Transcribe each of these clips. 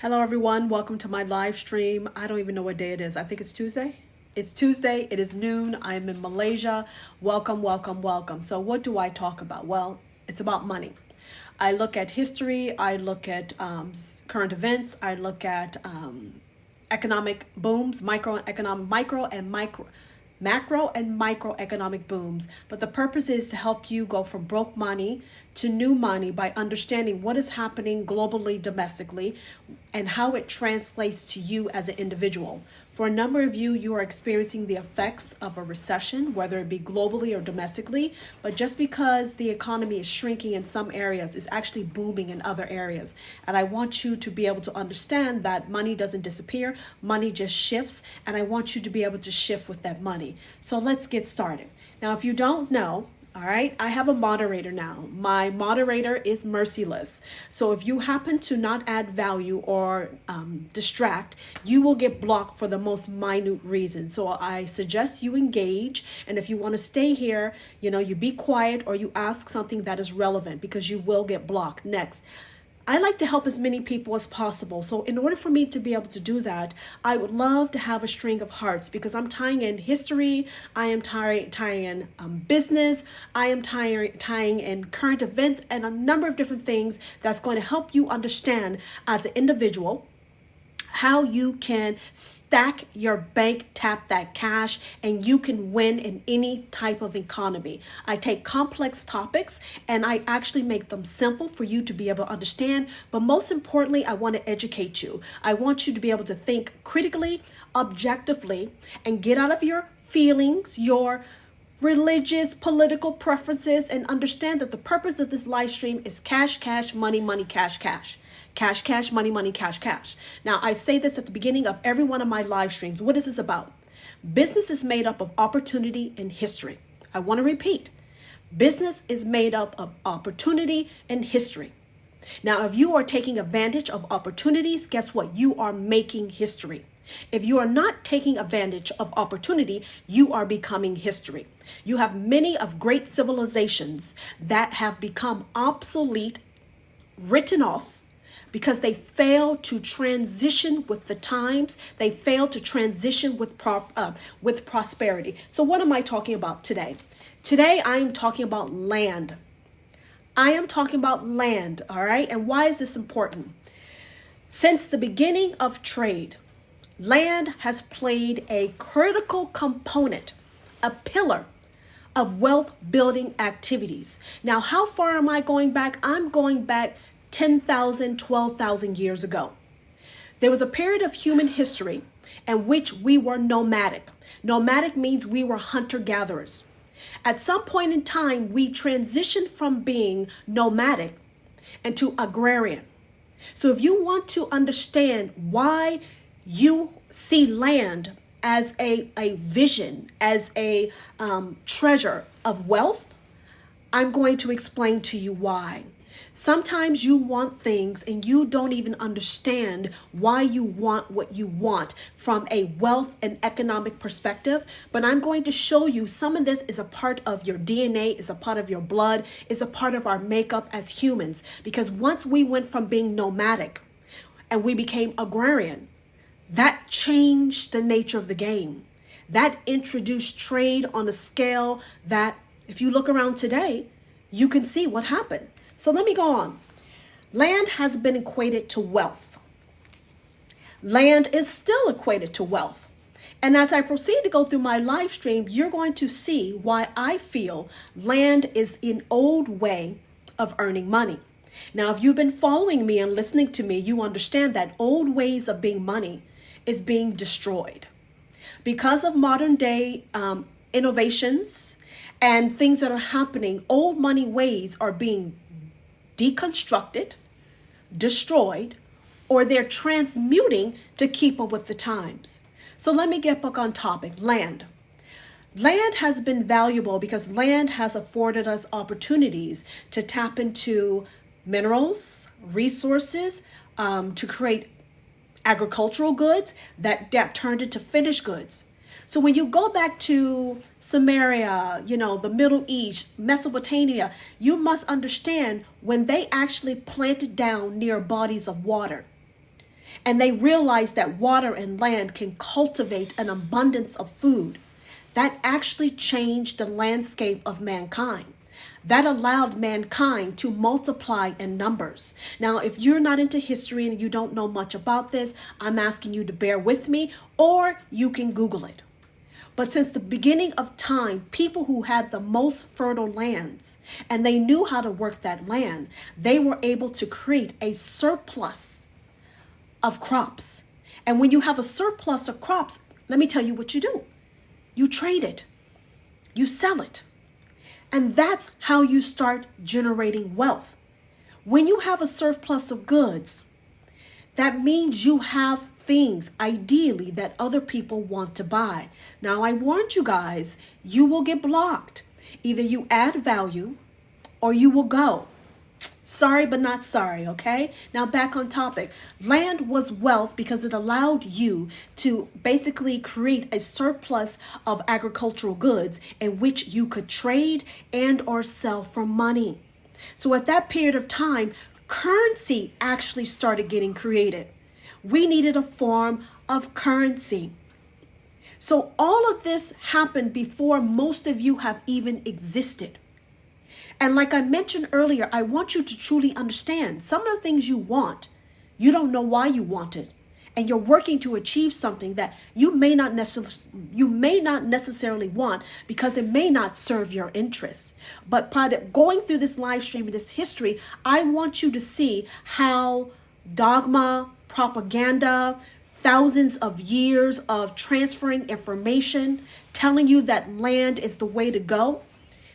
Hello everyone, welcome to my live stream. I don't even know what day it is. I think it's Tuesday. It's Tuesday, it is noon. I am in Malaysia. Welcome, welcome, welcome. So what do I talk about? Well, it's about money. I look at history, I look at current events, I look at economic booms, macro and microeconomic booms. But the purpose is to help you go from broke money to new money by understanding what is happening globally, domestically, and how it translates to you as an individual. For a number of you, you are experiencing the effects of a recession, whether it be globally or domestically. But just because the economy is shrinking in some areas, it's actually booming in other areas. And I want you to be able to understand that money doesn't disappear, money just shifts. And I want you to be able to shift with that money. So let's get started. Now, if you don't know, all right, I have a moderator now. My moderator is merciless. So if you happen to not add value or distract, you will get blocked for the most minute reason. So I suggest you engage. And if you want to stay here, you be quiet or you ask something that is relevant because you will get blocked. Next. I like to help as many people as possible. So in order for me to be able to do that, I would love to have a string of hearts because I'm tying in history, I am tying in business, I am tying in current events and a number of different things that's going to help you understand as an individual how you can stack your bank, tap that cash, and you can win in any type of economy. I take complex topics and I actually make them simple for you to be able to understand. But most importantly, I want to educate you. I want you to be able to think critically, objectively, and get out of your feelings, your religious, political preferences, and understand that the purpose of this live stream is cash, cash, money, money, cash, cash. Cash, cash, money, money, cash, cash. Now, I say this at the beginning of every one of my live streams. What is this about? Business is made up of opportunity and history. I want to repeat. Business is made up of opportunity and history. Now, if you are taking advantage of opportunities, guess what? You are making history. If you are not taking advantage of opportunity, you are becoming history. You have many of great civilizations that have become obsolete, written off, because they fail to transition with the times. They fail to transition with prosperity. So what am I talking about today? Today, I am talking about land. I am talking about land, all right? And why is this important? Since the beginning of trade, land has played a critical component, a pillar of wealth building activities. Now, how far am I going back? I'm going back 10,000, 12,000 years ago. There was a period of human history in which we were nomadic. Nomadic means we were hunter-gatherers. At some point in time, we transitioned from being nomadic into agrarian. So if you want to understand why you see land as a vision, as a treasure of wealth, I'm going to explain to you why. Sometimes you want things and you don't even understand why you want what you want from a wealth and economic perspective. But I'm going to show you some of this is a part of your DNA, is a part of your blood, is a part of our makeup as humans. Because once we went from being nomadic and we became agrarian, that changed the nature of the game. That introduced trade on a scale that if you look around today, you can see what happened. So let me go on. Land has been equated to wealth. Land is still equated to wealth. And as I proceed to go through my live stream, you're going to see why I feel land is an old way of earning money. Now, if you've been following me and listening to me, you understand that old ways of being money is being destroyed. Because of modern day innovations and things that are happening, old money ways are being deconstructed, destroyed, or they're transmuting to keep up with the times. So let me get back on topic. Land. Land has been valuable because land has afforded us opportunities to tap into minerals, resources, to create agricultural goods that turned into finished goods. So when you go back to Samaria, the Middle East, Mesopotamia, you must understand when they actually planted down near bodies of water. and they realized that water and land can cultivate an abundance of food, that actually changed the landscape of mankind. That allowed mankind to multiply in numbers. Now, if you're not into history and you don't know much about this, I'm asking you to bear with me, or you can Google it. But since the beginning of time, people who had the most fertile lands and they knew how to work that land, they were able to create a surplus of crops. And when you have a surplus of crops, let me tell you what you do. You trade it. You sell it. And that's how you start generating wealth. When you have a surplus of goods, that means you have things, ideally, that other people want to buy. Now, I warned you guys, you will get blocked. Either you add value or you will go. Sorry, but not sorry, okay? Now, back on topic. Land was wealth because it allowed you to basically create a surplus of agricultural goods in which you could trade and or sell for money. So at that period of time, currency actually started getting created. We needed a form of currency. So all of this happened before most of you have even existed. And like I mentioned earlier, I want you to truly understand some of the things you want, you don't know why you want it. And you're working to achieve something that you may not necessarily want because it may not serve your interests. But by going through this live stream and this history, I want you to see how dogma, propaganda, thousands of years of transferring information, telling you that land is the way to go,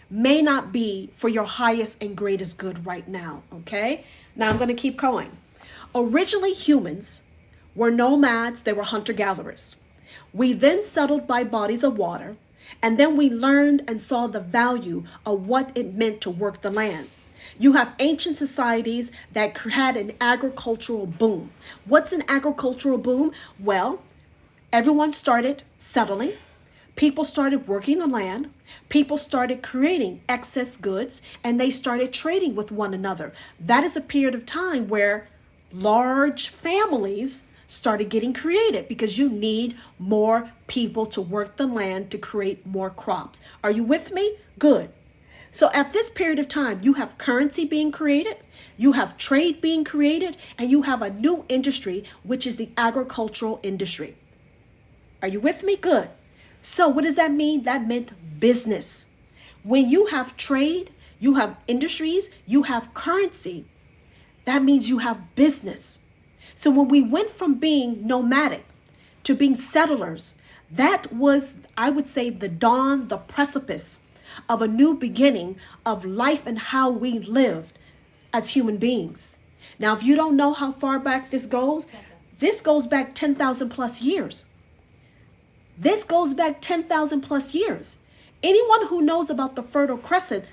may not be for your highest and greatest good right now, okay? Now I'm going to keep going. Originally, humans were nomads. They were hunter-gatherers. We then settled by bodies of water, and then we learned and saw the value of what it meant to work the land. You have ancient societies that had an agricultural boom. What's an agricultural boom? Well, everyone started settling. People started working the land. People started creating excess goods, and they started trading with one another. That is a period of time where large families started getting created because you need more people to work the land to create more crops. Are you with me? Good. So at this period of time, you have currency being created, you have trade being created, and you have a new industry, which is the agricultural industry. Are you with me? Good. So what does that mean? That meant business. When you have trade, you have industries, you have currency, that means you have business. So when we went from being nomadic to being settlers, that was, I would say, the dawn, the precipice of a new beginning of life and how we lived as human beings. Now, if you don't know how far back this goes back 10,000 plus years. This goes back 10,000 plus years. Anyone who knows about the Fertile Crescent,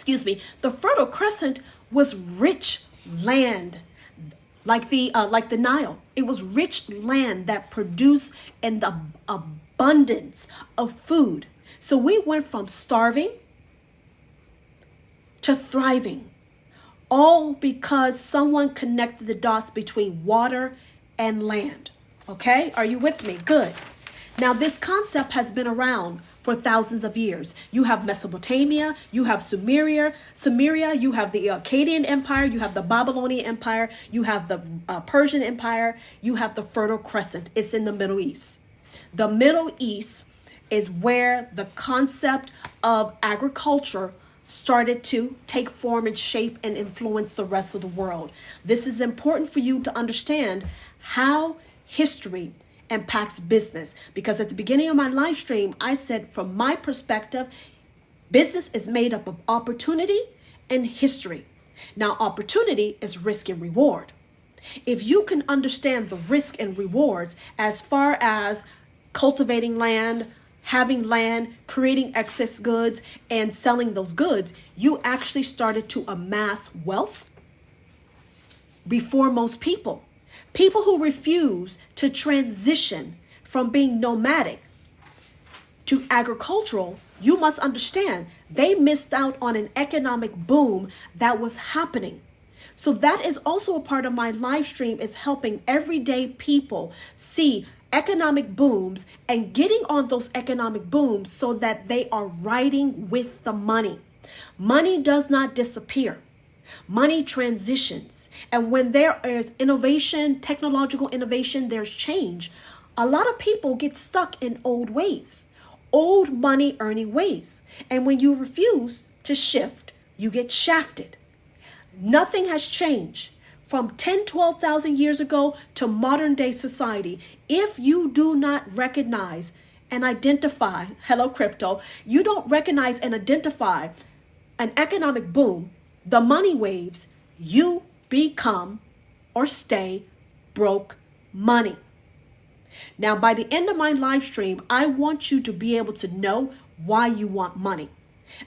the Fertile Crescent was rich land, like the Nile. It was rich land that produced an abundance of food. So we went from starving to thriving, all because someone connected the dots between water and land. Okay, are you with me? Good. Now, this concept has been around for thousands of years. You have Mesopotamia, you have Sumeria, you have the Akkadian Empire, you have the Babylonian Empire, you have the Persian Empire, you have the Fertile Crescent. It's in the Middle East. The Middle East is where the concept of agriculture started to take form and shape and influence the rest of the world. This is important for you to understand how history impacts business, because at the beginning of my live stream, I said, from my perspective, business is made up of opportunity and history. Now, opportunity is risk and reward. If you can understand the risk and rewards as far as cultivating land, having land, creating excess goods, and selling those goods, you actually started to amass wealth before most people. People who refuse to transition from being nomadic to agricultural, you must understand, they missed out on an economic boom that was happening. So that is also a part of my live stream, is helping everyday people see economic booms and getting on those economic booms so that they are riding with the money. Money does not disappear. Money transitions. And when there is innovation, technological innovation, there's change. A lot of people get stuck in old ways, old money earning ways. And when you refuse to shift, you get shafted. Nothing has changed from 10, 12,000 years ago to modern day society. If you do not recognize and identify, hello crypto, you don't recognize and identify an economic boom, the money waves, you become or stay broke money. Now, by the end of my live stream, I want you to be able to know why you want money.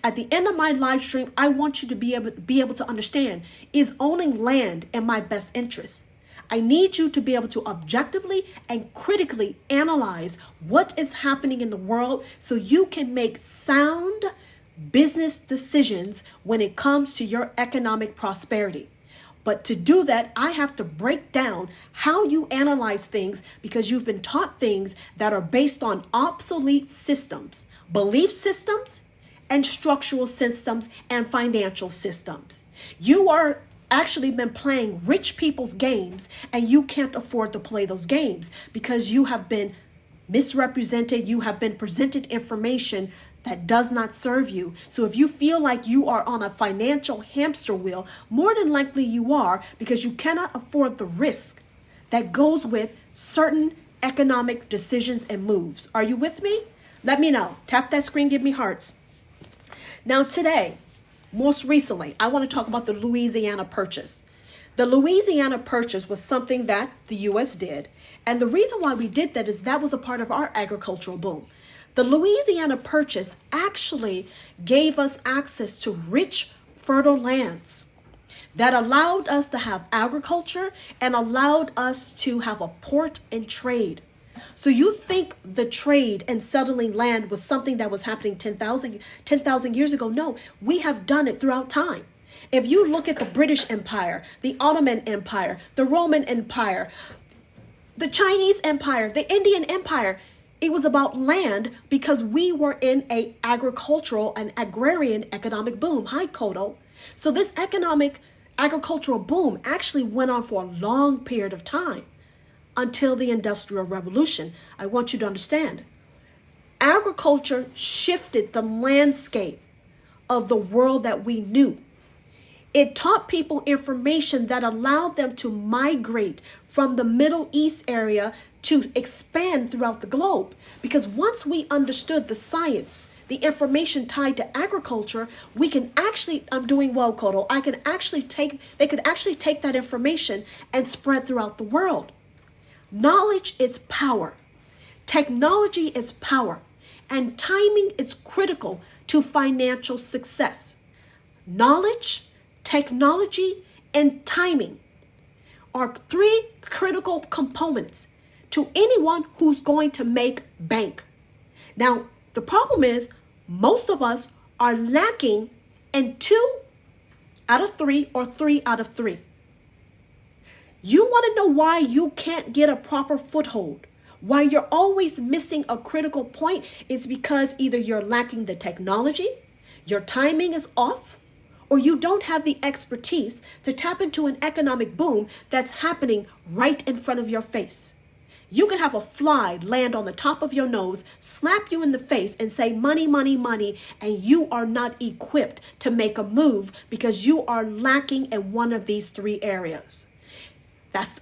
At the end of my live stream, I want you to be able to understand, is owning land in my best interest? I need you to be able to objectively and critically analyze what is happening in the world so you can make sound business decisions when it comes to your economic prosperity. But to do that, I have to break down how you analyze things, because you've been taught things that are based on obsolete systems, belief systems, and structural systems and financial systems. You are actually been playing rich people's games, and you can't afford to play those games because you have been misrepresented. You have been presented information that does not serve you. So if you feel like you are on a financial hamster wheel, more than likely you are, because you cannot afford the risk that goes with certain economic decisions and moves. Are you with me? Let me know. Tap that screen, give me hearts. Now today, most recently, I want to talk about the Louisiana Purchase. The Louisiana Purchase was something that the U.S. did. And the reason why we did that is that was a part of our agricultural boom. The Louisiana Purchase actually gave us access to rich, fertile lands that allowed us to have agriculture and allowed us to have a port and trade. So you think the trade and settling land was something that was happening 10,000 years ago? No, we have done it throughout time. If you look at the British Empire, the Ottoman Empire, the Roman Empire, the Chinese Empire, the Indian Empire, it was about land because we were in a agricultural and agrarian economic boom. Hi, Kodo. So this agricultural boom actually went on for a long period of time until the Industrial Revolution. I want you to understand, agriculture shifted the landscape of the world that we knew. It taught people information that allowed them to migrate from the Middle East area to expand throughout the globe. Because once we understood the science, the information tied to agriculture, we can actually, I'm doing well, Kodo, they could actually take that information and spread throughout the world. Knowledge is power. Technology is power. And timing is critical to financial success. Knowledge, technology, and timing are three critical components to anyone who's going to make bank. Now, the problem is most of us are lacking in 2 out of 3 or 3 out of 3. You want to know why you can't get a proper foothold, why you're always missing a critical point? Is because either you're lacking the technology, your timing is off, or you don't have the expertise to tap into an economic boom that's happening right in front of your face. You can have a fly land on the top of your nose, slap you in the face and say money, money, money, and you are not equipped to make a move because you are lacking in one of these 3 areas.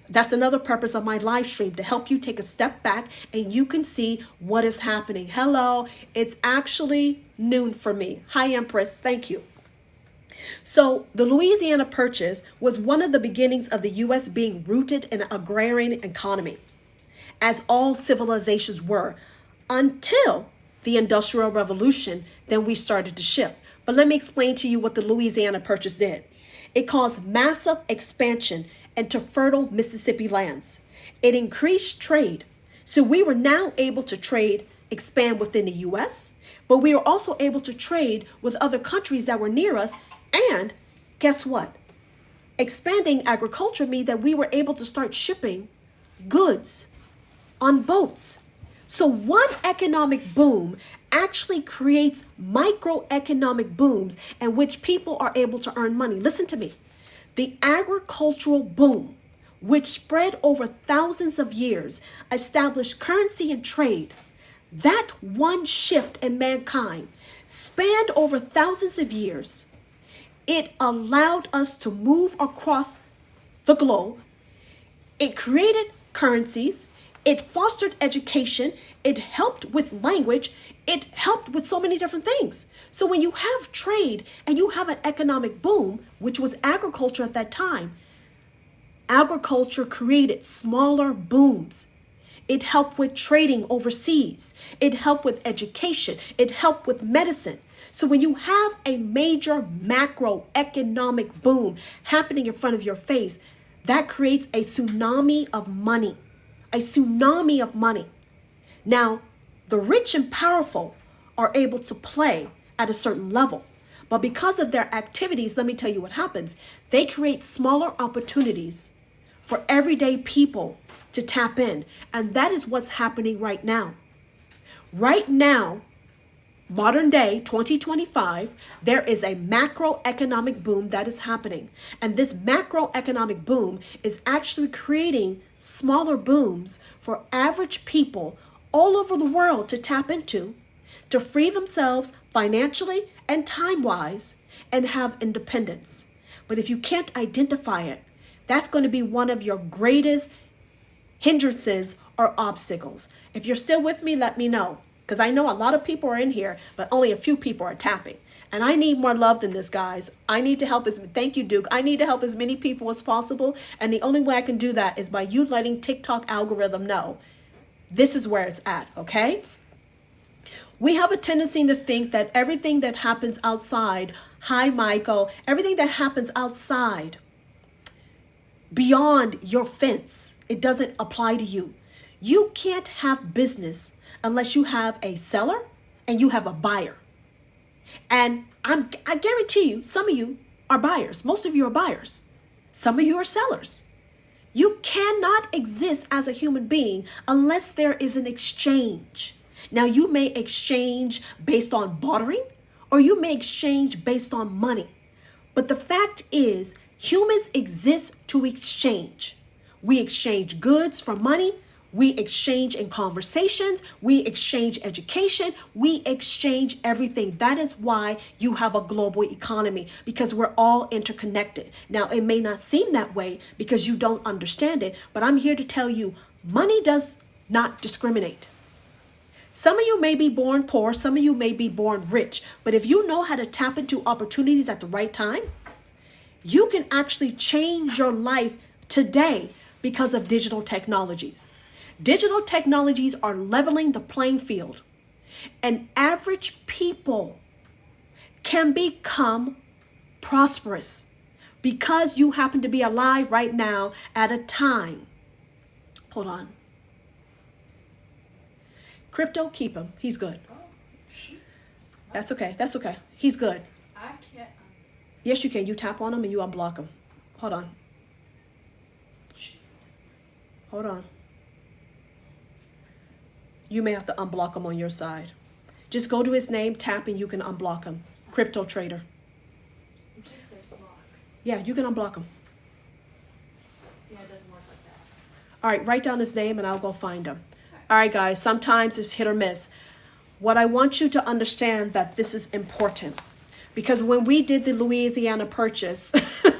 That's another purpose of my live stream, to help you take a step back and you can see what is happening. Hello, it's actually noon for me. Hi, Empress. Thank you. So the Louisiana Purchase was one of the beginnings of the U.S. being rooted in an agrarian economy, as all civilizations were, until the Industrial Revolution. Then we started to shift. But let me explain to you what the Louisiana Purchase did. It caused massive expansion into fertile Mississippi lands. It increased trade. So we were now able to trade, expand within the U.S., but we were also able to trade with other countries that were near us. And guess what? Expanding agriculture means that we were able to start shipping goods on boats. So one economic boom actually creates microeconomic booms in which people are able to earn money. Listen to me. The agricultural boom, which spread over thousands of years, established currency and trade. That one shift in mankind spanned over thousands of years. It allowed us to move across the globe. It created currencies. It fostered education. It helped with language. It helped with so many different things. So when you have trade and you have an economic boom, which was agriculture at that time, agriculture created smaller booms. It helped with trading overseas. It helped with education. It helped with medicine. So when you have a major macroeconomic boom happening in front of your face, that creates a tsunami of money. A tsunami of money. Now, the rich and powerful are able to play at a certain level. But because of their activities, let me tell you what happens. They create smaller opportunities for everyday people to tap in. And that is what's happening right now. Right now, modern day 2025, there is a macroeconomic boom that is happening. And this macroeconomic boom is actually creating smaller booms for average people all over the world to tap into, to free themselves financially and time-wise and have independence. But if you can't identify it, that's going to be one of your greatest hindrances or obstacles. If you're still with me, let me know. Because I know a lot of people are in here, but only a few people are tapping. And I need more love than this, guys. I need to help thank you, Duke. I need to help as many people as possible. And the only way I can do that is by you letting TikTok algorithm know this is where it's at, okay? We have a tendency to think that everything that happens outside, hi, Michael, everything that happens outside, beyond your fence, it doesn't apply to you. You can't have business unless you have a seller and you have a buyer. And I guarantee you, some of you are buyers. Most of you are buyers. Some of you are sellers. You cannot exist as a human being unless there is an exchange. Now, you may exchange based on bartering, or you may exchange based on money. But the fact is, humans exist to exchange. We exchange goods for money. We exchange in conversations. We exchange education. We exchange everything. That is why you have a global economy, because we're all interconnected. Now, it may not seem that way because you don't understand it, but I'm here to tell you, money does not discriminate. Some of you may be born poor. Some of you may be born rich. But if you know how to tap into opportunities at the right time, you can actually change your life today because of digital technologies. Digital technologies are leveling the playing field, and average people can become prosperous because you happen to be alive right now at a time. Hold on. Crypto, keep him. He's good. Oh, shoot. That's okay. That's okay. He's good. I can't. Yes, you can. You tap on him and you unblock him. Hold on. Hold on. You may have to unblock him on your side. Just go to his name, tap, and you can unblock him. Crypto trader. It just says block. Yeah, you can unblock him. Yeah, it doesn't work like that. All right, write down his name and I'll go find him. All right, guys, sometimes it's hit or miss. What I want you to understand that this is important, because when we did the Louisiana purchase,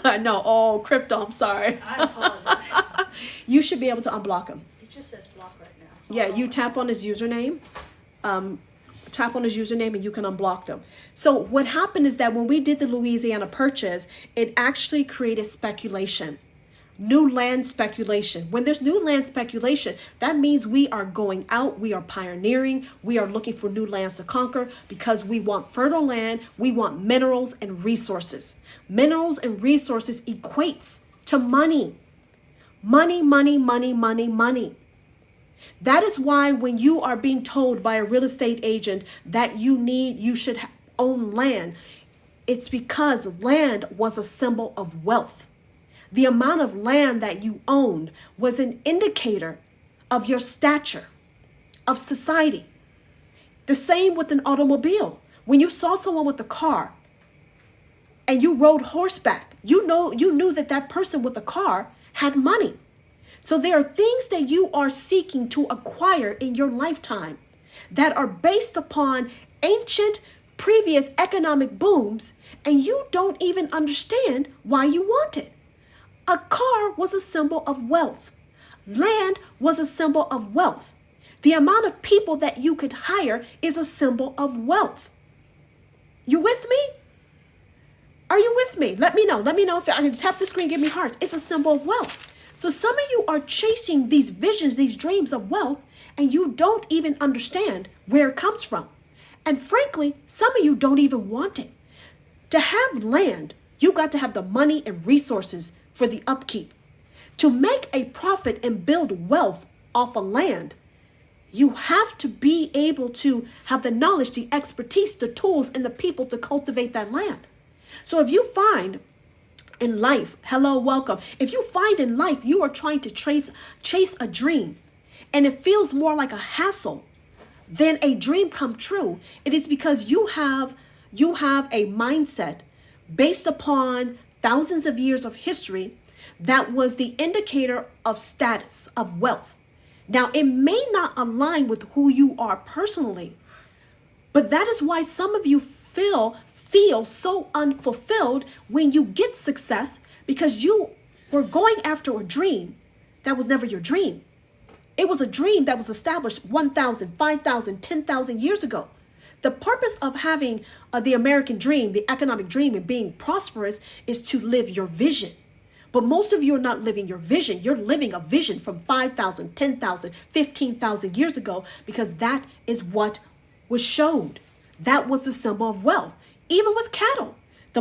I know, oh, crypto, I'm sorry. I apologize. You should be able to unblock him. It just says block right now. So Yeah, you tap on his username. Tap on his username and you can unblock them. So what happened is that when we did the Louisiana purchase, it actually created speculation. New land speculation. When there's new land speculation, that means we are going out, we are pioneering, we are looking for new lands to conquer because we want fertile land, we want minerals and resources. Minerals and resources equates to money. Money, money, money, money, money. That is why when you are being told by a real estate agent that you should own land, it's because land was a symbol of wealth. The amount of land that you owned was an indicator of your stature, of society. The same with an automobile. When you saw someone with a car and you rode horseback, you knew that that person with a car had money. So there are things that you are seeking to acquire in your lifetime that are based upon ancient previous economic booms, and you don't even understand why you want it. A car was a symbol of wealth. Land was a symbol of wealth. The amount of people that you could hire is a symbol of wealth. You with me? Are you with me? Let me know. Let me know if I can tap the screen, give me hearts. It's a symbol of wealth. So some of you are chasing these visions, these dreams of wealth, and you don't even understand where it comes from. And frankly, some of you don't even want it. To have land, you got to have the money and resources for the upkeep. To make a profit and build wealth off of land, you have to be able to have the knowledge, the expertise, the tools, and the people to cultivate that land. So if you find in life, hello, welcome. If you find in life you are trying to chase a dream and it feels more like a hassle than a dream come true, it is because you have a mindset based upon thousands of years of history that was the indicator of status, of wealth. Now, it may not align with who you are personally, but that is why some of you feel so unfulfilled when you get success, because you were going after a dream that was never your dream. It was a dream that was established 1,000, 5,000, 10,000 years ago. The purpose of having the American dream, the economic dream, and being prosperous is to live your vision. But most of you are not living your vision. You're living a vision from 5,000, 10,000, 15,000 years ago, because that is what was showed. That was the symbol of wealth. Even with cattle, the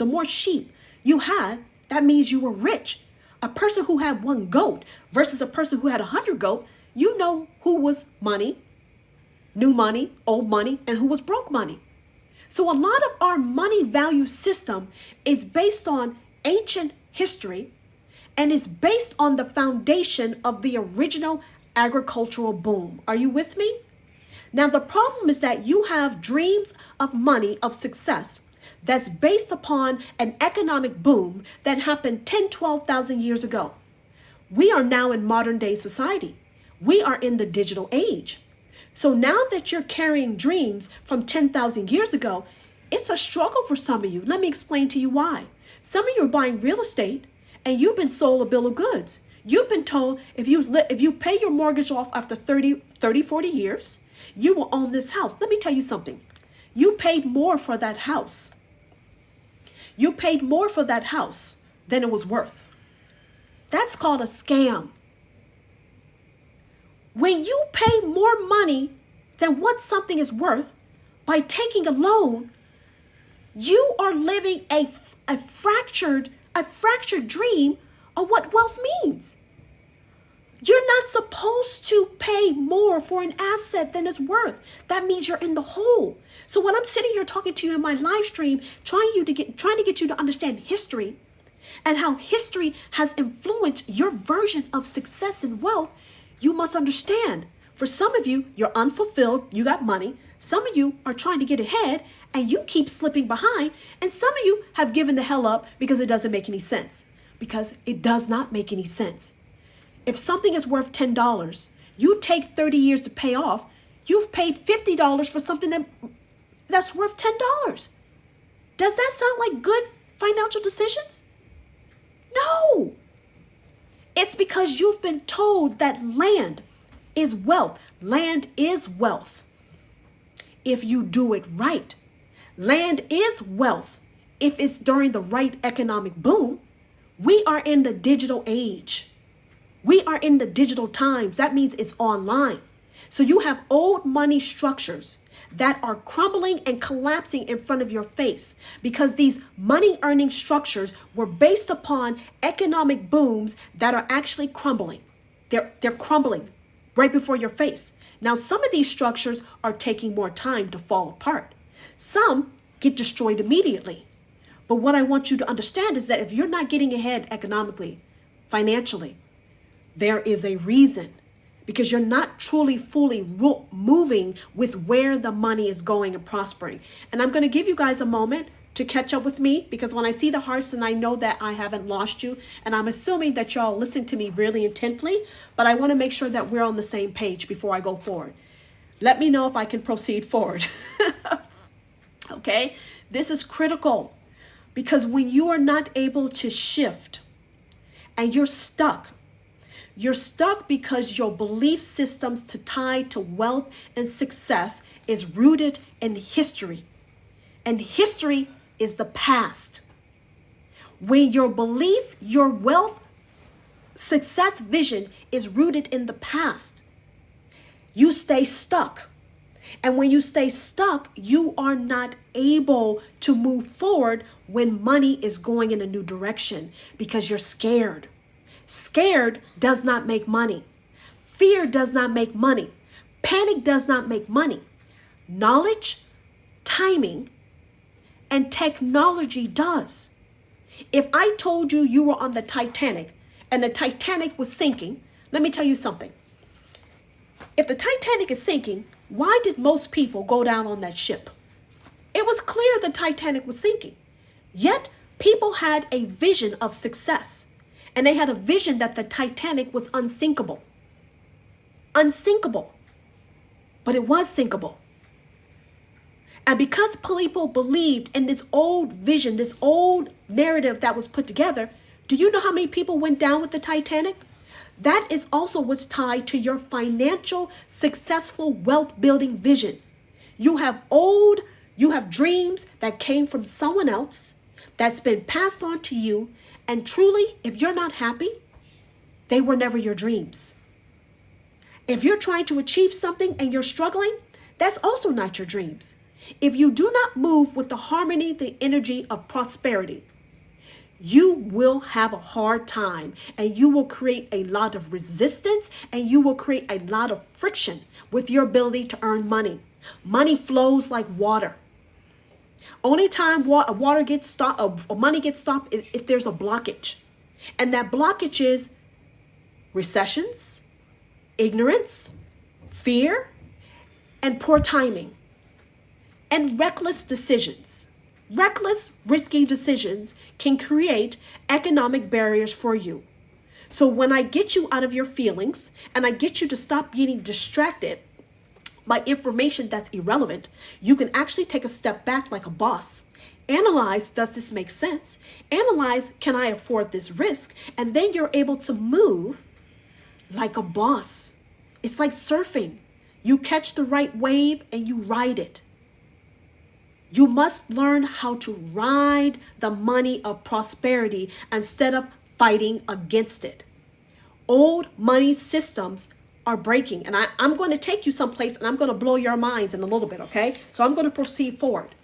more sheep you had, that means you were rich. A person who had 1 goat versus a person who had 100 goats, you know who was money, new money, old money, and who was broke money. So a lot of our money value system is based on ancient history and is based on the foundation of the original agricultural boom. Are you with me? Now, the problem is that you have dreams of money, of success, that's based upon an economic boom that happened 10, 12,000 years ago. We are now in modern day society. We are in the digital age. So now that you're carrying dreams from 10,000 years ago, it's a struggle for some of you. Let me explain to you why. Some of you are buying real estate and you've been sold a bill of goods. You've been told if you pay your mortgage off after 30, 40 years, you will own this house. Let me tell you something. You paid more for that house. You paid more for that house than it was worth. That's called a scam. When you pay more money than what something is worth by taking a loan, you are living a fractured dream of what wealth means. You're not supposed to pay more for an asset than it's worth. That means you're in the hole. So when I'm sitting here talking to you in my live stream, trying to get you to understand history and how history has influenced your version of success and wealth, you must understand. For some of you, you're unfulfilled, you got money. Some of you are trying to get ahead and you keep slipping behind. And some of you have given the hell up because it doesn't make any sense. Because it does not make any sense. If something is worth $10, you take 30 years to pay off, you've paid $50 for something that's worth $10. Does that sound like good financial decisions? No. It's because you've been told that land is wealth. Land is wealth if you do it right. Land is wealth if it's during the right economic boom. We are in the digital age. We are in the digital times. That means it's online. So you have old money structures that are crumbling and collapsing in front of your face because these money earning structures were based upon economic booms that are actually crumbling. They're crumbling right before your face. Now, some of these structures are taking more time to fall apart. Some get destroyed immediately. But what I want you to understand is that if you're not getting ahead economically, financially, there is a reason, because you're not truly fully moving with where the money is going and prospering. And I'm going to give you guys a moment to catch up with me, because when I see the hearts, and I know that I haven't lost you, and I'm assuming that y'all listen to me really intently, but I want to make sure that we're on the same page before I go forward. Let me know if I can proceed forward. Okay? This is critical, because when you are not able to shift and you're stuck because your belief systems tied to wealth and success is rooted in history. And history is the past. When your belief, your wealth, success vision is rooted in the past, you stay stuck. And when you stay stuck, you are not able to move forward when money is going in a new direction, because you're scared. Scared does not make money. Fear does not make money. Panic does not make money. Knowledge, timing, and technology does. If I told you you were on the Titanic and the Titanic was sinking, let me tell you something. If the Titanic is sinking, why did most people go down on that ship? It was clear the Titanic was sinking. Yet people had a vision of success, and they had a vision that the Titanic was unsinkable. Unsinkable. But it was sinkable. And because people believed in this old vision, this old narrative that was put together, do you know how many people went down with the Titanic? That is also what's tied to your financial, successful wealth building vision. You have dreams that came from someone else, that's been passed on to you. And truly, if you're not happy, they were never your dreams. If you're trying to achieve something and you're struggling, that's also not your dreams. If you do not move with the harmony, the energy of prosperity, you will have a hard time, and you will create a lot of resistance, and you will create a lot of friction with your ability to earn money. Money flows like water. Only time money gets stopped if there's a blockage. And that blockage is recessions, ignorance, fear, and poor timing, and reckless decisions. Reckless, risky decisions can create economic barriers for you. So when I get you out of your feelings and I get you to stop getting distracted by information that's irrelevant, you can actually take a step back like a boss. Analyze, does this make sense? Analyze, can I afford this risk? And then you're able to move like a boss. It's like surfing. You catch the right wave and you ride it. You must learn how to ride the money of prosperity instead of fighting against it. Old money systems are breaking. And I'm going to take you someplace, and I'm going to blow your minds in a little bit, okay? So I'm going to proceed forward.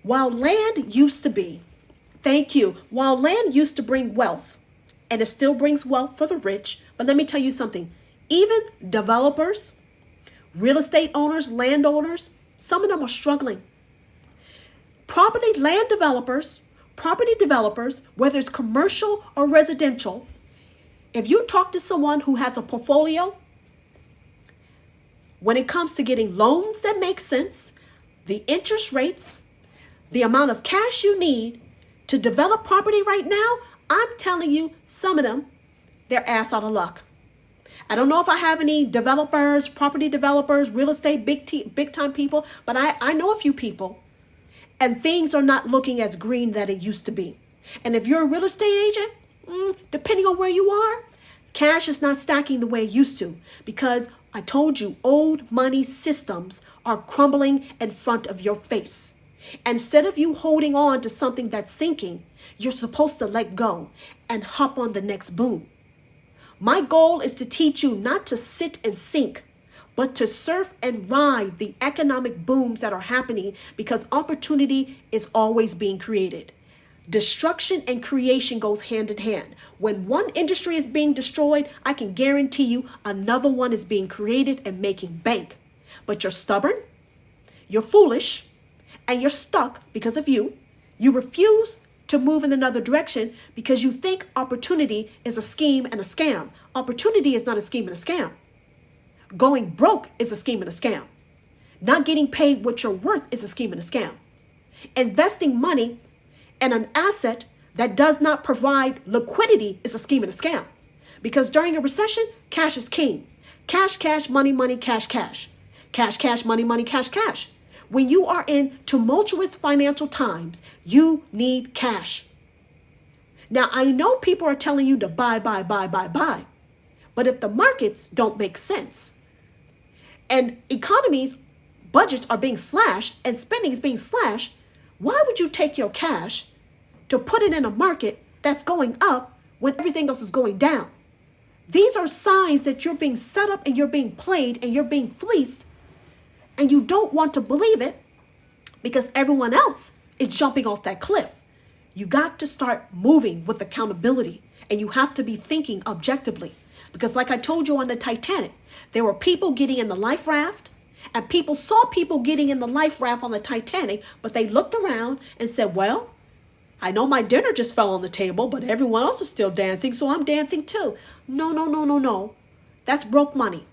While land used to bring wealth, and it still brings wealth for the rich, but let me tell you something. Even developers, real estate owners, landowners, some of them are struggling. Property developers, whether it's commercial or residential, if you talk to someone who has a portfolio, when it comes to getting loans that make sense, the interest rates, the amount of cash you need to develop property right now, I'm telling you, some of them, they're ass out of luck. I don't know if I have any developers, property developers, real estate, big time people, but I know a few people. And things are not looking as green that it used to be. And if you're a real estate agent, depending on where you are, cash is not stacking the way it used to, because I told you old money systems are crumbling in front of your face. Instead of you holding on to something that's sinking, you're supposed to let go and hop on the next boom. My goal is to teach you not to sit and sink, but to surf and ride the economic booms that are happening, because opportunity is always being created. Destruction and creation goes hand in hand. When one industry is being destroyed, I can guarantee you another one is being created and making bank. But you're stubborn, you're foolish, and you're stuck because of you. You refuse to move in another direction because you think opportunity is a scheme and a scam. Opportunity is not a scheme and a scam. Going broke is a scheme and a scam. Not getting paid what you're worth is a scheme and a scam. Investing money in an asset that does not provide liquidity is a scheme and a scam. Because during a recession, cash is king. Cash, cash, money, money, cash, cash. Cash, cash, money, money, cash, cash. When you are in tumultuous financial times, you need cash. Now, I know people are telling you to buy. But if the markets don't make sense and economies, budgets are being slashed and spending is being slashed, why would you take your cash to put it in a market that's going up when everything else is going down? These are signs that you're being set up and you're being played and you're being fleeced, and you don't want to believe it because everyone else is jumping off that cliff. You got to start moving with accountability, and you have to be thinking objectively. Because like I told you on the Titanic, there were people getting in the life raft, and people saw people getting in the life raft on the Titanic, but they looked around and said, well, I know my dinner just fell on the table, but everyone else is still dancing, so I'm dancing too. No. That's broke money.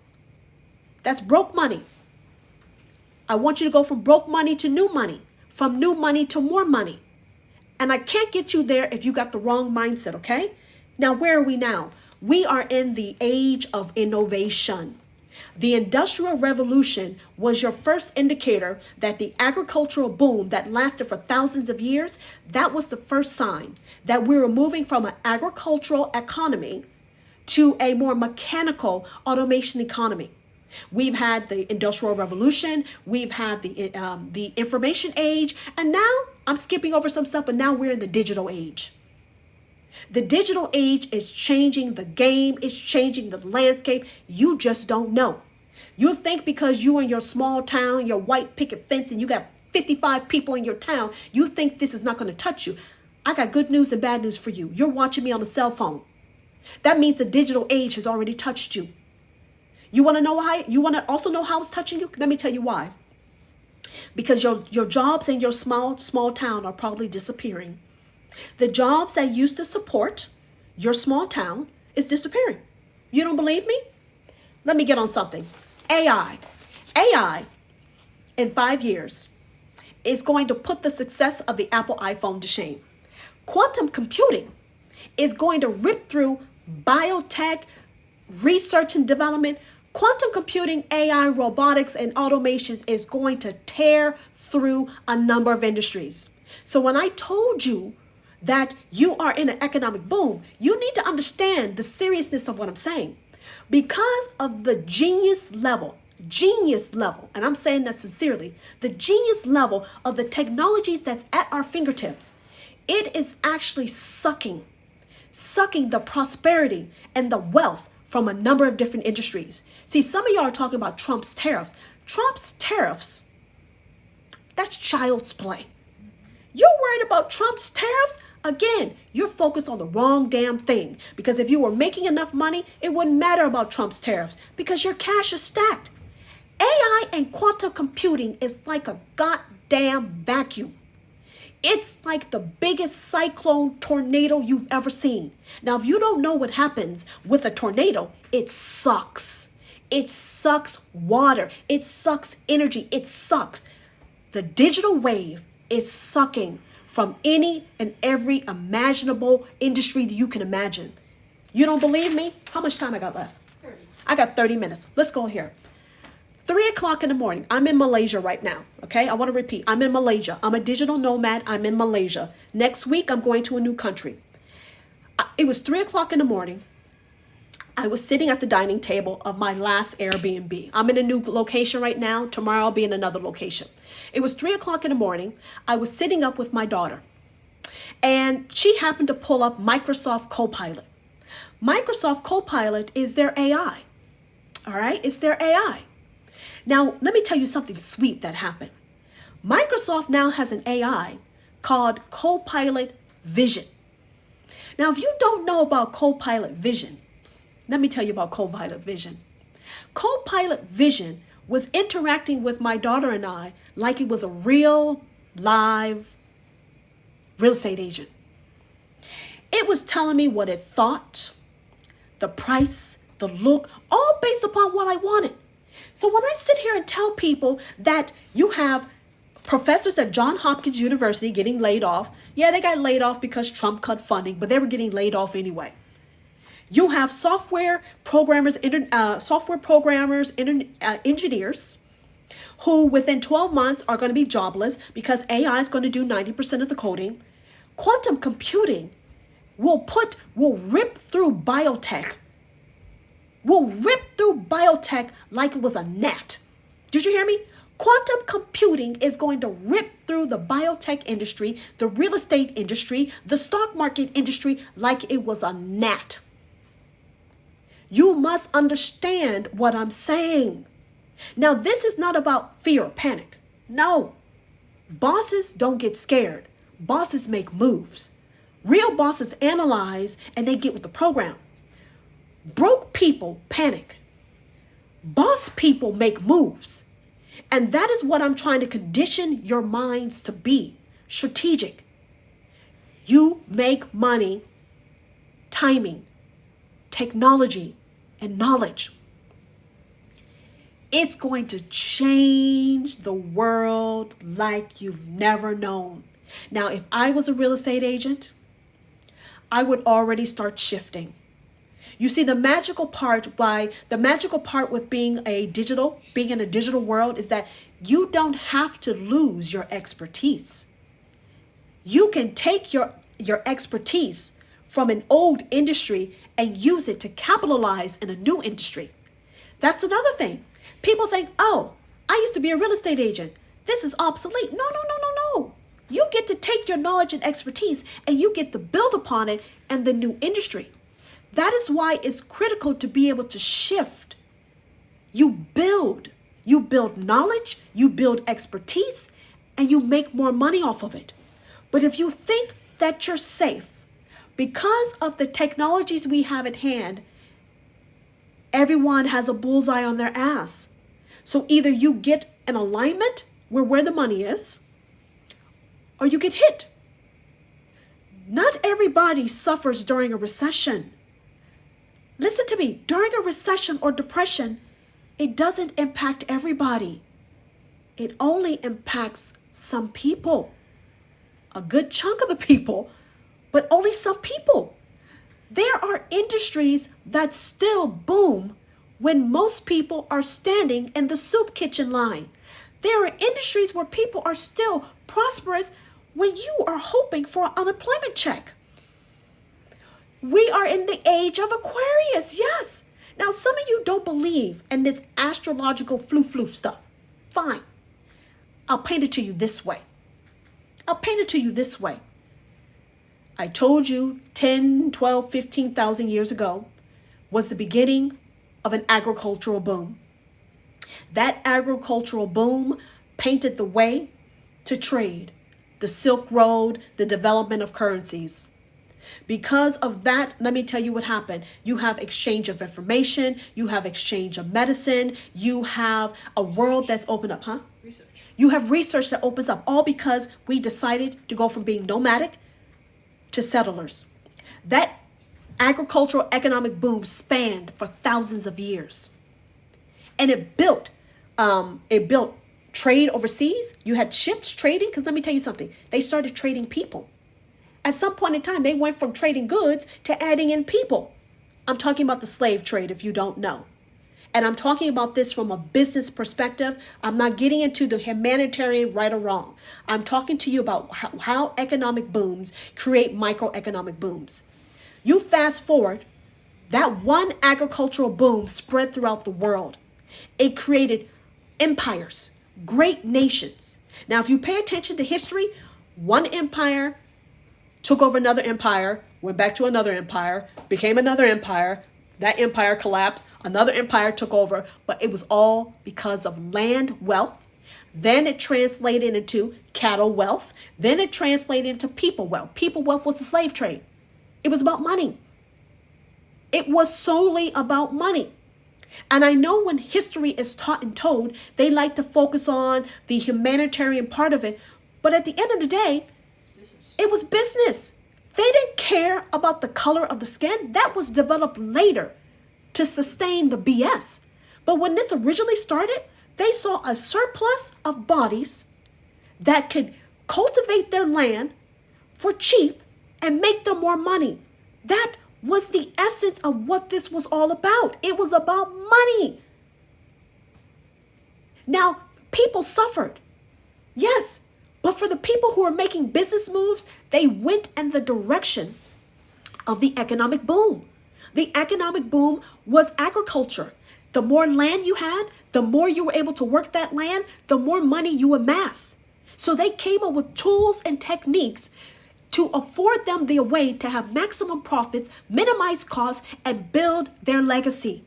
That's broke money. I want you to go from broke money to new money, from new money to more money. And I can't get you there if you got the wrong mindset, okay? Now, where are we now? We are in the age of innovation. The Industrial Revolution was your first indicator that the agricultural boom that lasted for thousands of years, that was the first sign that we were moving from an agricultural economy to a more mechanical automation economy. We've had the Industrial Revolution, we've had the information age, and now I'm skipping over some stuff, but now we're in the digital age. The digital age is changing the game, it's changing the landscape. You just don't know. You think because you in your small town, your white picket fence, and you got 55 people in your town, you think this is not going to touch you. I got good news and bad news for you. You're watching me on a cell phone. That means the digital age has already touched you. You want to know why? You want to also know how it's touching you? Let me tell you why. Because your jobs in your small town are probably disappearing. The jobs that used to support your small town is disappearing. You don't believe me? Let me get on something. AI in 5 years is going to put the success of the Apple iPhone to shame. Quantum computing is going to rip through biotech, research and development. Quantum computing, AI, robotics, and automations is going to tear through a number of industries. So when I told you that you are in an economic boom, you need to understand the seriousness of what I'm saying. Because of the genius level, and I'm saying that sincerely, the genius level of the technologies that's at our fingertips, it is actually sucking the prosperity and the wealth from a number of different industries. See, some of y'all are talking about Trump's tariffs. Trump's tariffs, that's child's play. You're worried about Trump's tariffs? Again, you're focused on the wrong damn thing. Because if you were making enough money, it wouldn't matter about Trump's tariffs because your cash is stacked. AI and quantum computing is like a goddamn vacuum. It's like the biggest cyclone tornado you've ever seen. Now, if you don't know what happens with a tornado, it sucks. It sucks water. It sucks energy. It sucks. The digital wave is sucking from any and every imaginable industry that you can imagine. You don't believe me? How much time I got left? 30. I got 30 minutes. Let's go here. 3 o'clock in the morning. I'm in Malaysia right now. Okay. I want to repeat. I'm in Malaysia. I'm a digital nomad. I'm in Malaysia. Next week, I'm going to a new country. It was 3 o'clock in the morning. I was sitting at the dining table of my last Airbnb. I'm in a new location right now. Tomorrow I'll be in another location. It was 3 o'clock in the morning. I was sitting up with my daughter, and she happened to pull up Microsoft Copilot. Microsoft Copilot is their AI. All right. It's their AI. Now, let me tell you something sweet that happened. Microsoft now has an AI called Copilot Vision. Now, if you don't know about Copilot Vision, let me tell you about Copilot Vision. Copilot Vision was interacting with my daughter and I like it was a real live real estate agent. It was telling me what it thought, the price, the look, all based upon what I wanted. So when I sit here and tell people that you have professors at Johns Hopkins University getting laid off, yeah, they got laid off because Trump cut funding, but they were getting laid off anyway. You have software programmers, engineers who within 12 months are going to be jobless because AI is going to do 90% of the coding. Quantum computing will rip through biotech. Will rip through biotech like it was a gnat. Did you hear me? Quantum computing is going to rip through the biotech industry, the real estate industry, the stock market industry like it was a gnat. You must understand what I'm saying. Now, this is not about fear or panic. No. Bosses don't get scared. Bosses make moves. Real bosses analyze and they get with the program. Broke people panic. Boss people make moves. And that is what I'm trying to condition your minds to be. Strategic. You make money, timing, technology, and knowledge. It's going to change the world like you've never known. Now, if I was a real estate agent, I would already start shifting. You see, the magical part with being in a digital world is that you don't have to lose your expertise. You can take your expertise from an old industry and use it to capitalize in a new industry. That's another thing. People think, oh, I used to be a real estate agent. This is obsolete. No. You get to take your knowledge and expertise and you get to build upon it in the new industry. That is why it's critical to be able to shift. You build knowledge, you build expertise, and you make more money off of it. But if you think that you're safe, because of the technologies we have at hand, everyone has a bullseye on their ass. So either you get an alignment where the money is, or you get hit. Not everybody suffers during a recession. Listen to me, during a recession or depression, it doesn't impact everybody. It only impacts some people, a good chunk of the people, but only some people. There are industries that still boom when most people are standing in the soup kitchen line. There are industries where people are still prosperous when you are hoping for an unemployment check. We are in the age of Aquarius, yes. Now, some of you don't believe in this astrological floof stuff. Fine. I'll paint it to you this way. I told you 10, 12, 15,000 years ago was the beginning of an agricultural boom. That agricultural boom painted the way to trade, the Silk Road, the development of currencies. Because of that, let me tell you what happened. You have exchange of information. You have exchange of medicine. You have a world that's opened up, Research. You have research that opens up, all because we decided to go from being nomadic to settlers. That agricultural economic boom spanned for thousands of years. And it built trade overseas. You had ships trading, because let me tell you something. They started trading people. At some point in time, they went from trading goods to adding in people. I'm talking about the slave trade, if you don't know. And I'm talking about this from a business perspective. I'm not getting into the humanitarian right or wrong. I'm talking to you about how economic booms create microeconomic booms. You fast forward, that one agricultural boom spread throughout the world. It created empires, great nations. Now, if you pay attention to history, one empire took over another empire, went back to another empire, became another empire. That empire collapsed. Another empire took over, but it was all because of land wealth. Then it translated into cattle wealth. Then it translated into people wealth. People wealth was the slave trade. It was about money. It was solely about money. And I know when history is taught and told, they like to focus on the humanitarian part of it. But at the end of the day, Business. It was business. They didn't care about the color of the skin. That was developed later to sustain the BS. But when this originally started, they saw a surplus of bodies that could cultivate their land for cheap and make them more money. That was the essence of what this was all about. It was about money. Now, people suffered. Yes, but for the people who are making business moves, they went in the direction of the economic boom. The economic boom was agriculture. The more land you had, the more you were able to work that land, the more money you amass. So they came up with tools and techniques to afford them the way to have maximum profits, minimize costs, and build their legacy.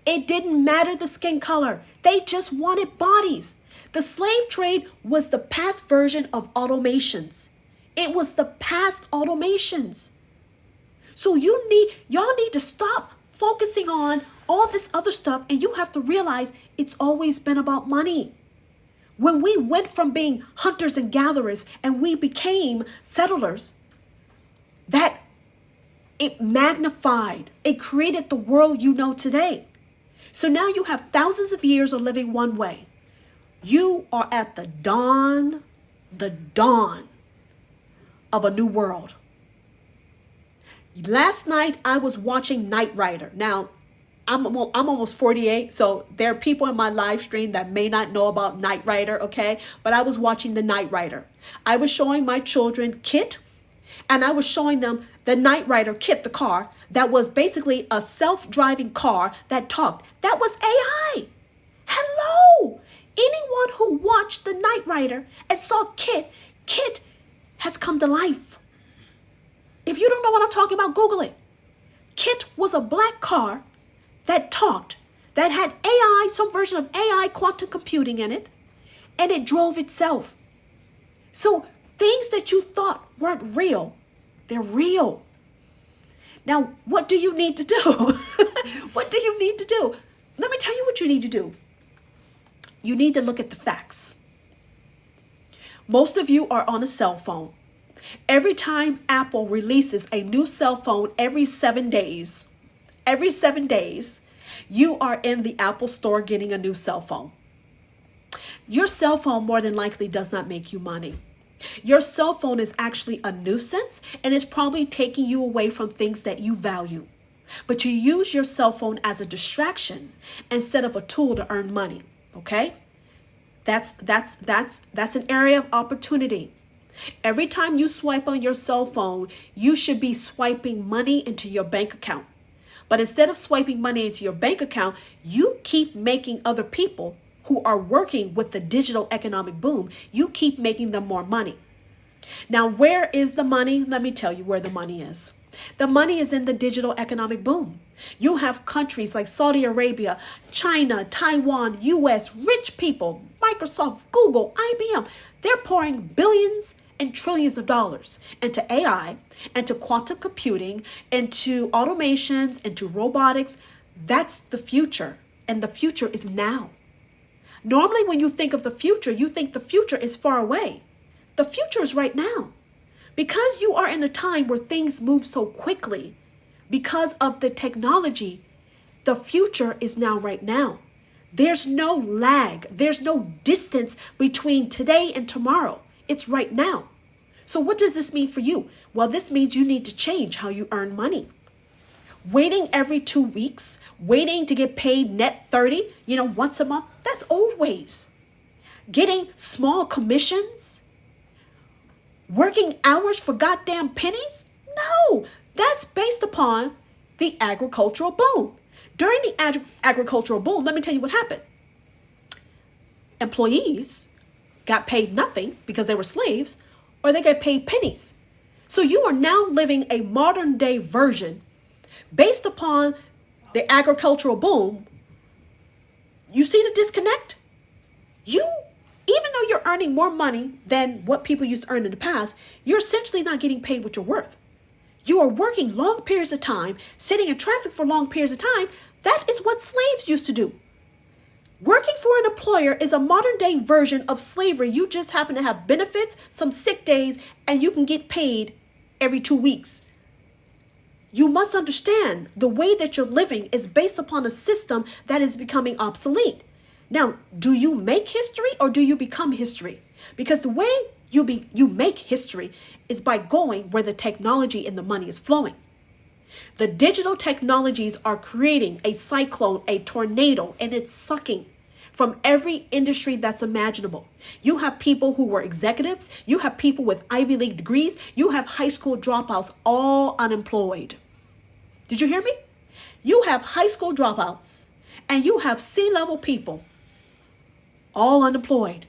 It didn't matter the skin color. They just wanted bodies. The slave trade was the past version of automations. It was the past automations. So y'all need to stop focusing on all this other stuff, and you have to realize it's always been about money. When we went from being hunters and gatherers and we became settlers, that it magnified, it created the world you know today. So now you have thousands of years of living one way. You are at the dawn of a new world. Last night I was watching Knight Rider. Now, I'm almost 48, so there are people in my live stream that may not know about Knight Rider, okay? But I was watching the Knight Rider. I was showing my children Kit, and I was showing them the Knight Rider, Kit, the car, that was basically a self-driving car that talked. That was AI. Hello! Anyone who watched the Knight Rider and saw Kit, Kit has come to life. If you don't know what I'm talking about, Google it. Kit was a black car that talked, that had AI, some version of AI quantum computing in it, and it drove itself. So things that you thought weren't real, they're real. Now, what do you need to do? What do you need to do? Let me tell you what you need to do. You need to look at the facts. Most of you are on a cell phone. Every time Apple releases a new cell phone every 7 days, you are in the Apple store getting a new cell phone. Your cell phone more than likely does not make you money. Your cell phone is actually a nuisance and is probably taking you away from things that you value. But you use your cell phone as a distraction instead of a tool to earn money, okay? That's an area of opportunity. Every time you swipe on your cell phone, you should be swiping money into your bank account. But instead of swiping money into your bank account, you keep making other people who are working with the digital economic boom, you keep making them more money. Now, where is the money? Let me tell you where the money is. The money is in the digital economic boom. You have countries like Saudi Arabia, China, Taiwan, US, rich people, Microsoft, Google, IBM. They're pouring billions and trillions of dollars into AI, into quantum computing, into automations, into robotics. That's the future. And the future is now. Normally, when you think of the future, you think the future is far away. The future is right now. Because you are in a time where things move so quickly, because of the technology, the future is now right now. There's no lag. There's no distance between today and tomorrow. It's right now. So what does this mean for you? Well, this means you need to change how you earn money. Waiting every 2 weeks, waiting to get paid net 30, once a month, that's old ways. Getting small commissions, working hours for goddamn pennies? No, that's based upon the agricultural boom. During the agricultural boom, let me tell you what happened. Employees got paid nothing because they were slaves, or they get paid pennies. So you are now living a modern day version based upon the agricultural boom. You see the disconnect? Even though you're earning more money than what people used to earn in the past, you're essentially not getting paid what you're worth. You are working long periods of time, sitting in traffic for long periods of time. That is what slaves used to do. Working for an employer is a modern day version of slavery. You just happen to have benefits, some sick days, and you can get paid every 2 weeks. You must understand the way that you're living is based upon a system that is becoming obsolete. Now, do you make history or do you become history? Because the way you make history is by going where the technology and the money is flowing. The digital technologies are creating a cyclone, a tornado, and it's sucking from every industry that's imaginable. You have people who were executives. You have people with Ivy League degrees. You have high school dropouts, all unemployed. Did you hear me? You have high school dropouts and you have C-level people, all unemployed.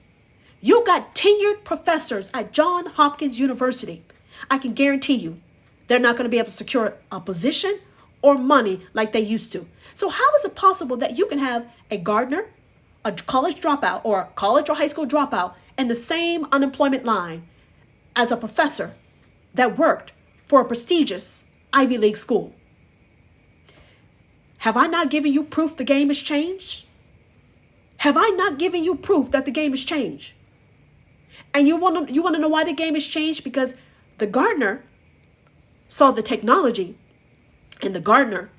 You got tenured professors at Johns Hopkins University. I can guarantee you they're not going to be able to secure a position or money like they used to. So how is it possible that you can have a gardener, a college dropout, or a college or high school dropout in the same unemployment line as a professor that worked for a prestigious Ivy League school? Have I not given you proof the game has changed? Have I not given you proof that the game has changed? And you want to know why the game has changed? Because the gardener saw the technology, and the gardener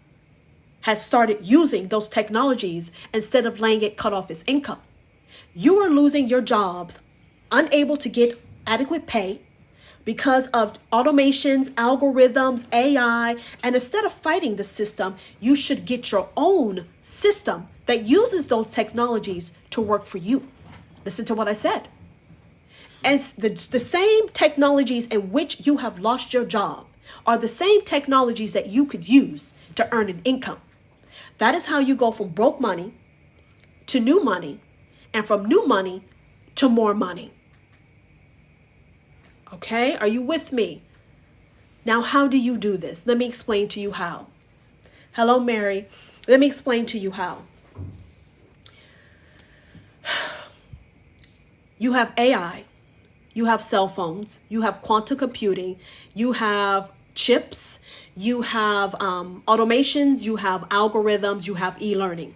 has started using those technologies instead of letting it cut off his income. You are losing your jobs, unable to get adequate pay because of automations, algorithms, AI. And instead of fighting the system, you should get your own system that uses those technologies to work for you. Listen to what I said. And the same technologies in which you have lost your job are the same technologies that you could use to earn an income. That is how you go from broke money to new money, and from new money to more money. Okay, are you with me? Now, how do you do this? Let me explain to you how. Hello, Mary. Let me explain to you how. You have AI, you have cell phones, you have quantum computing, you have chips, you have automations, you have algorithms, you have e-learning.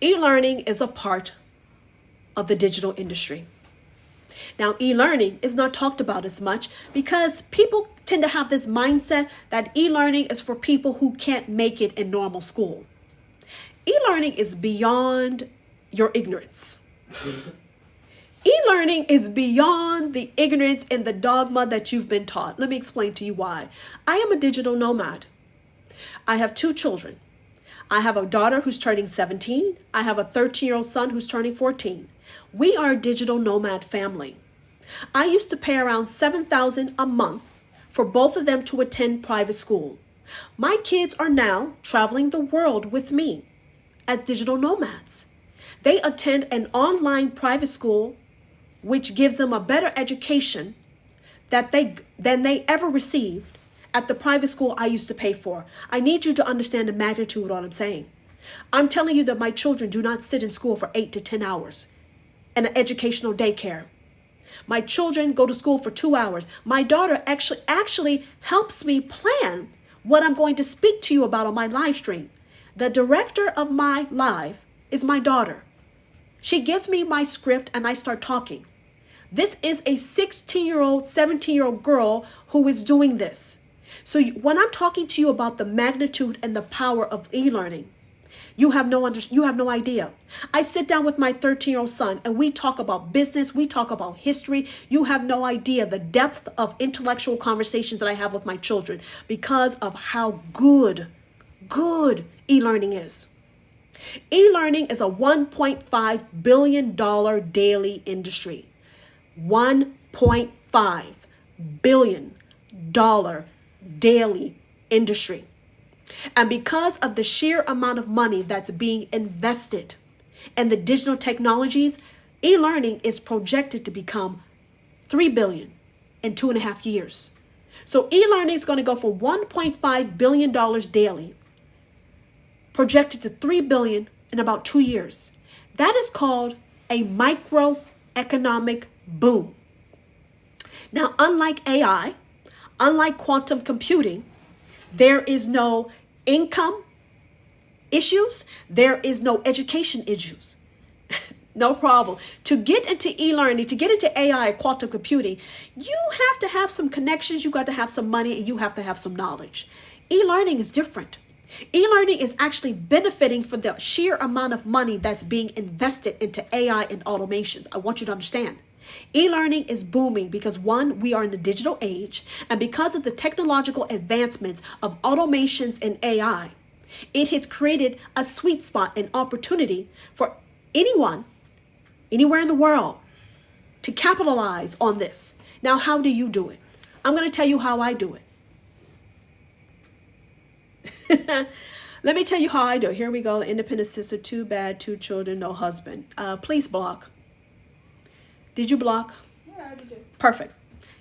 E-learning is a part of the digital industry. Now, e-learning is not talked about as much because people tend to have this mindset that e-learning is for people who can't make it in normal school. E-learning is beyond your ignorance. E-learning is beyond the ignorance and the dogma that you've been taught. Let me explain to you why. I am a digital nomad. I have 2 children. I have a daughter who's turning 17. I have a 13-year-old son who's turning 14. We are a digital nomad family. I used to pay around $7,000 a month for both of them to attend private school. My kids are now traveling the world with me as digital nomads. They attend an online private school which gives them a better education than they ever received at the private school I used to pay for. I need you to understand the magnitude of what I'm saying. I'm telling you that my children do not sit in school for 8 to 10 hours in an educational daycare. My children go to school for 2 hours. My daughter actually helps me plan what I'm going to speak to you about on my live stream. The director of my live is my daughter. She gives me my script and I start talking. This is a 16-year-old, 17-year-old girl who is doing this. So when I'm talking to you about the magnitude and the power of e-learning, you have no idea. I sit down with my 13-year-old son and we talk about business. We talk about history. You have no idea the depth of intellectual conversations that I have with my children because of how good e-learning is. E-learning is a $1.5 billion daily industry. $1.5 billion daily industry. And because of the sheer amount of money that's being invested in the digital technologies, e-learning is projected to become $3 billion in 2.5 years. So e-learning is going to go from $1.5 billion daily, projected to $3 billion in about 2 years. That is called a microeconomic boom. Now, unlike AI, unlike quantum computing, there is no income issues, there is no education issues. No problem. To get into e-learning, to get into AI, quantum computing, you have to have some connections, you got to have some money, and you have to have some knowledge. E-learning is different. E-learning is actually benefiting from the sheer amount of money that's being invested into AI and automations. I want you to understand. E-learning is booming because one, we are in the digital age, and because of the technological advancements of automations and AI, it has created a sweet spot and opportunity for anyone, anywhere in the world, to capitalize on this. Now, how do you do it? I'm going to tell you how I do it. Let me tell you how I do it. Here we go. Independent sister, too bad, 2 children, no husband. Please block. Did you block? Yeah, I already did. Perfect.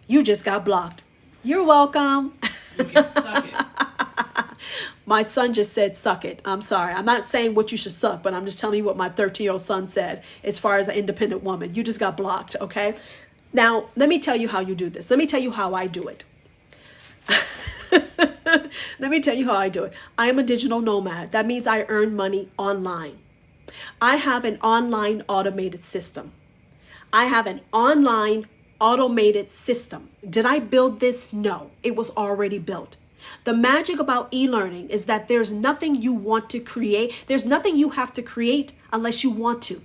You just got blocked. You're welcome. You can suck it. My son just said, suck it. I'm sorry. I'm not saying what you should suck, but I'm just telling you what my 13-year-old son said as far as an independent woman. You just got blocked, okay? Now, let me tell you how you do this. Let me tell you how I do it. Let me tell you how I do it. I am a digital nomad. That means I earn money online. I have an online automated system. I have an online automated system. Did I build this? No, it was already built. The magic about e-learning is that there's nothing you want to create. There's nothing you have to create unless you want to.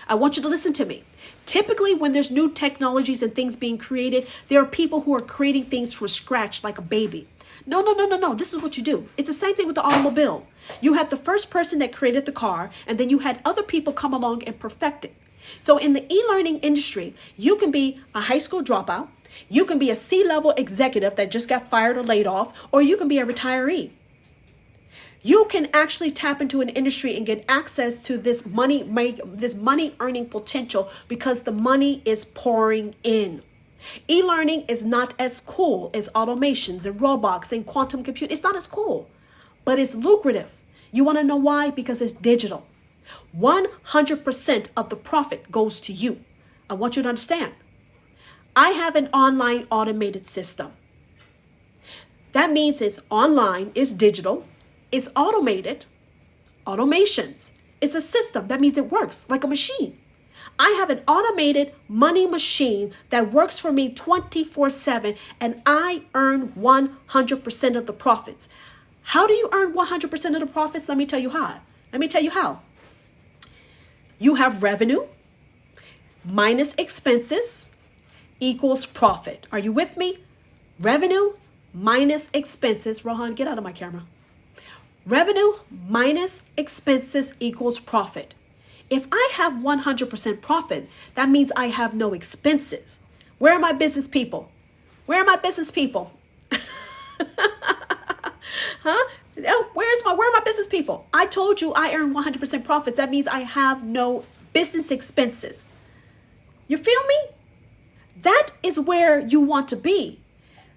I want you to listen to me. Typically, when there's new technologies and things being created, there are people who are creating things from scratch like a baby. No. This is what you do. It's the same thing with the automobile. You had the first person that created the car, and then you had other people come along and perfect it. So in the e-learning industry, you can be a high school dropout. You can be a C-level executive that just got fired or laid off, or you can be a retiree. You can actually tap into an industry and get access to this money earning potential because the money is pouring in. E-learning is not as cool as automations and robots and quantum computing. It's not as cool, but it's lucrative. You want to know why? Because it's digital. 100% of the profit goes to you. I want you to understand. I have an online automated system. That means it's online, it's digital, it's automated, automations. It's a system. That means it works like a machine. I have an automated money machine that works for me 24/7, and I earn 100% of the profits. How do you earn 100% of the profits? Let me tell you how. You have revenue minus expenses equals profit. Are you with me? Revenue minus expenses. Rohan, get out of my camera. Revenue minus expenses equals profit. If I have 100% profit, that means I have no expenses. Where are my business people? Where are my business people? Huh? Where are my business people? I told you I earn 100% profits. That means I have no business expenses. You feel me? That is where you want to be.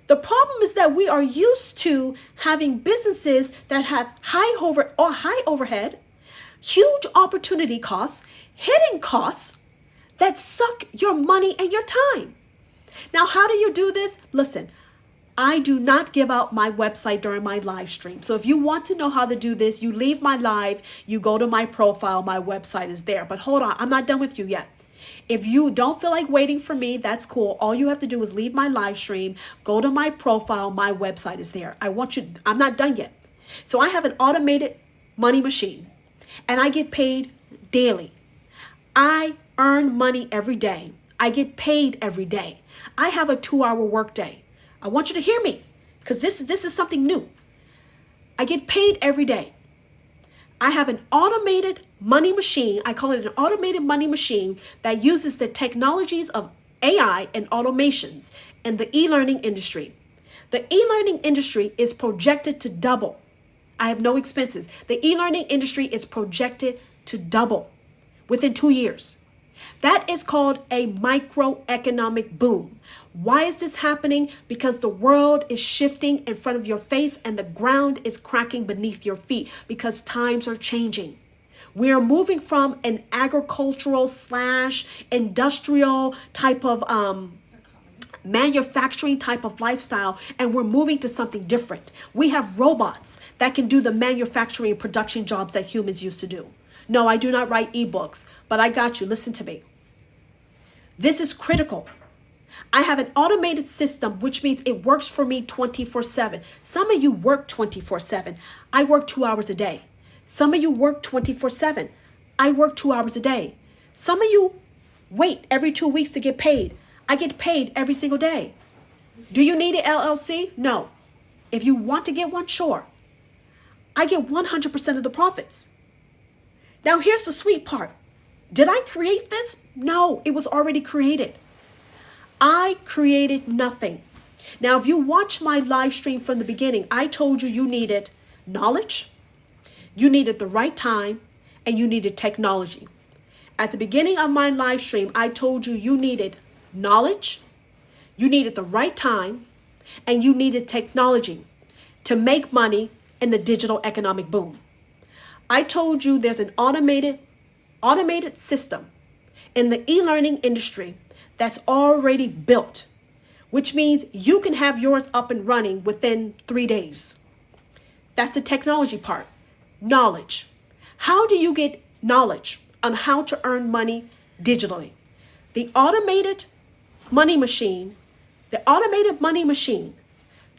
The problem is that we are used to having businesses that have high overhead, huge opportunity costs, hidden costs that suck your money and your time. Now, how do you do this? Listen, I do not give out my website during my live stream. So if you want to know how to do this, you leave my live, you go to my profile, my website is there. But hold on, I'm not done with you yet. If you don't feel like waiting for me, that's cool. All you have to do is leave my live stream, go to my profile, my website is there. I'm not done yet. So I have an automated money machine and I get paid daily. I earn money every day. I get paid every day. I have a 2-hour workday. I want you to hear me because this is something new. I get paid every day. I have an automated money machine. I call it an automated money machine that uses the technologies of AI and automations in the e-learning industry. The e-learning industry is projected to double. I have no expenses. The e-learning industry is projected to double within 2 years. That is called a microeconomic boom. Why is this happening? Because the world is shifting in front of your face and the ground is cracking beneath your feet because times are changing. We are moving from an agricultural / industrial type of manufacturing type of lifestyle, and we're moving to something different. We have robots that can do the manufacturing and production jobs that humans used to do. No, I do not write ebooks, but I got you. Listen to me. This is critical. I have an automated system, which means it works for me 24/7. Some of you work 24/7. I work 2 hours a day. Some of you work 24/7. I work 2 hours a day. Some of you wait every 2 weeks to get paid. I get paid every single day. Do you need an LLC? No. If you want to get one, sure. I get 100% of the profits. Now here's the sweet part. Did I create this? No, it was already created. I created nothing. Now, if you watch my live stream from the beginning, I told you you needed knowledge, you needed the right time, and you needed technology. At the beginning of my live stream, I told you you needed knowledge, you needed the right time, and you needed technology to make money in the digital economic boom. I told you there's an automated system in the e-learning industry that's already built, which means you can have yours up and running within 3 days. That's the technology part. Knowledge. How do you get knowledge on how to earn money digitally? The automated money machine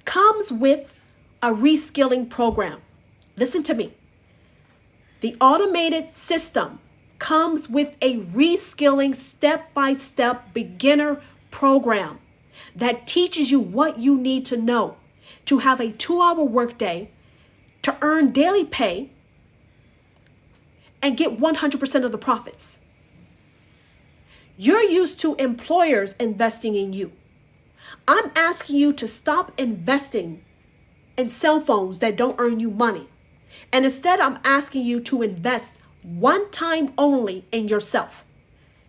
comes with a reskilling program. Listen to me. The automated system comes with a reskilling step-by-step beginner program that teaches you what you need to know to have a 2-hour workday, to earn daily pay, and get 100% of the profits. You're used to employers investing in you. I'm asking you to stop investing in cell phones that don't earn you money. And instead, I'm asking you to invest one time only in yourself.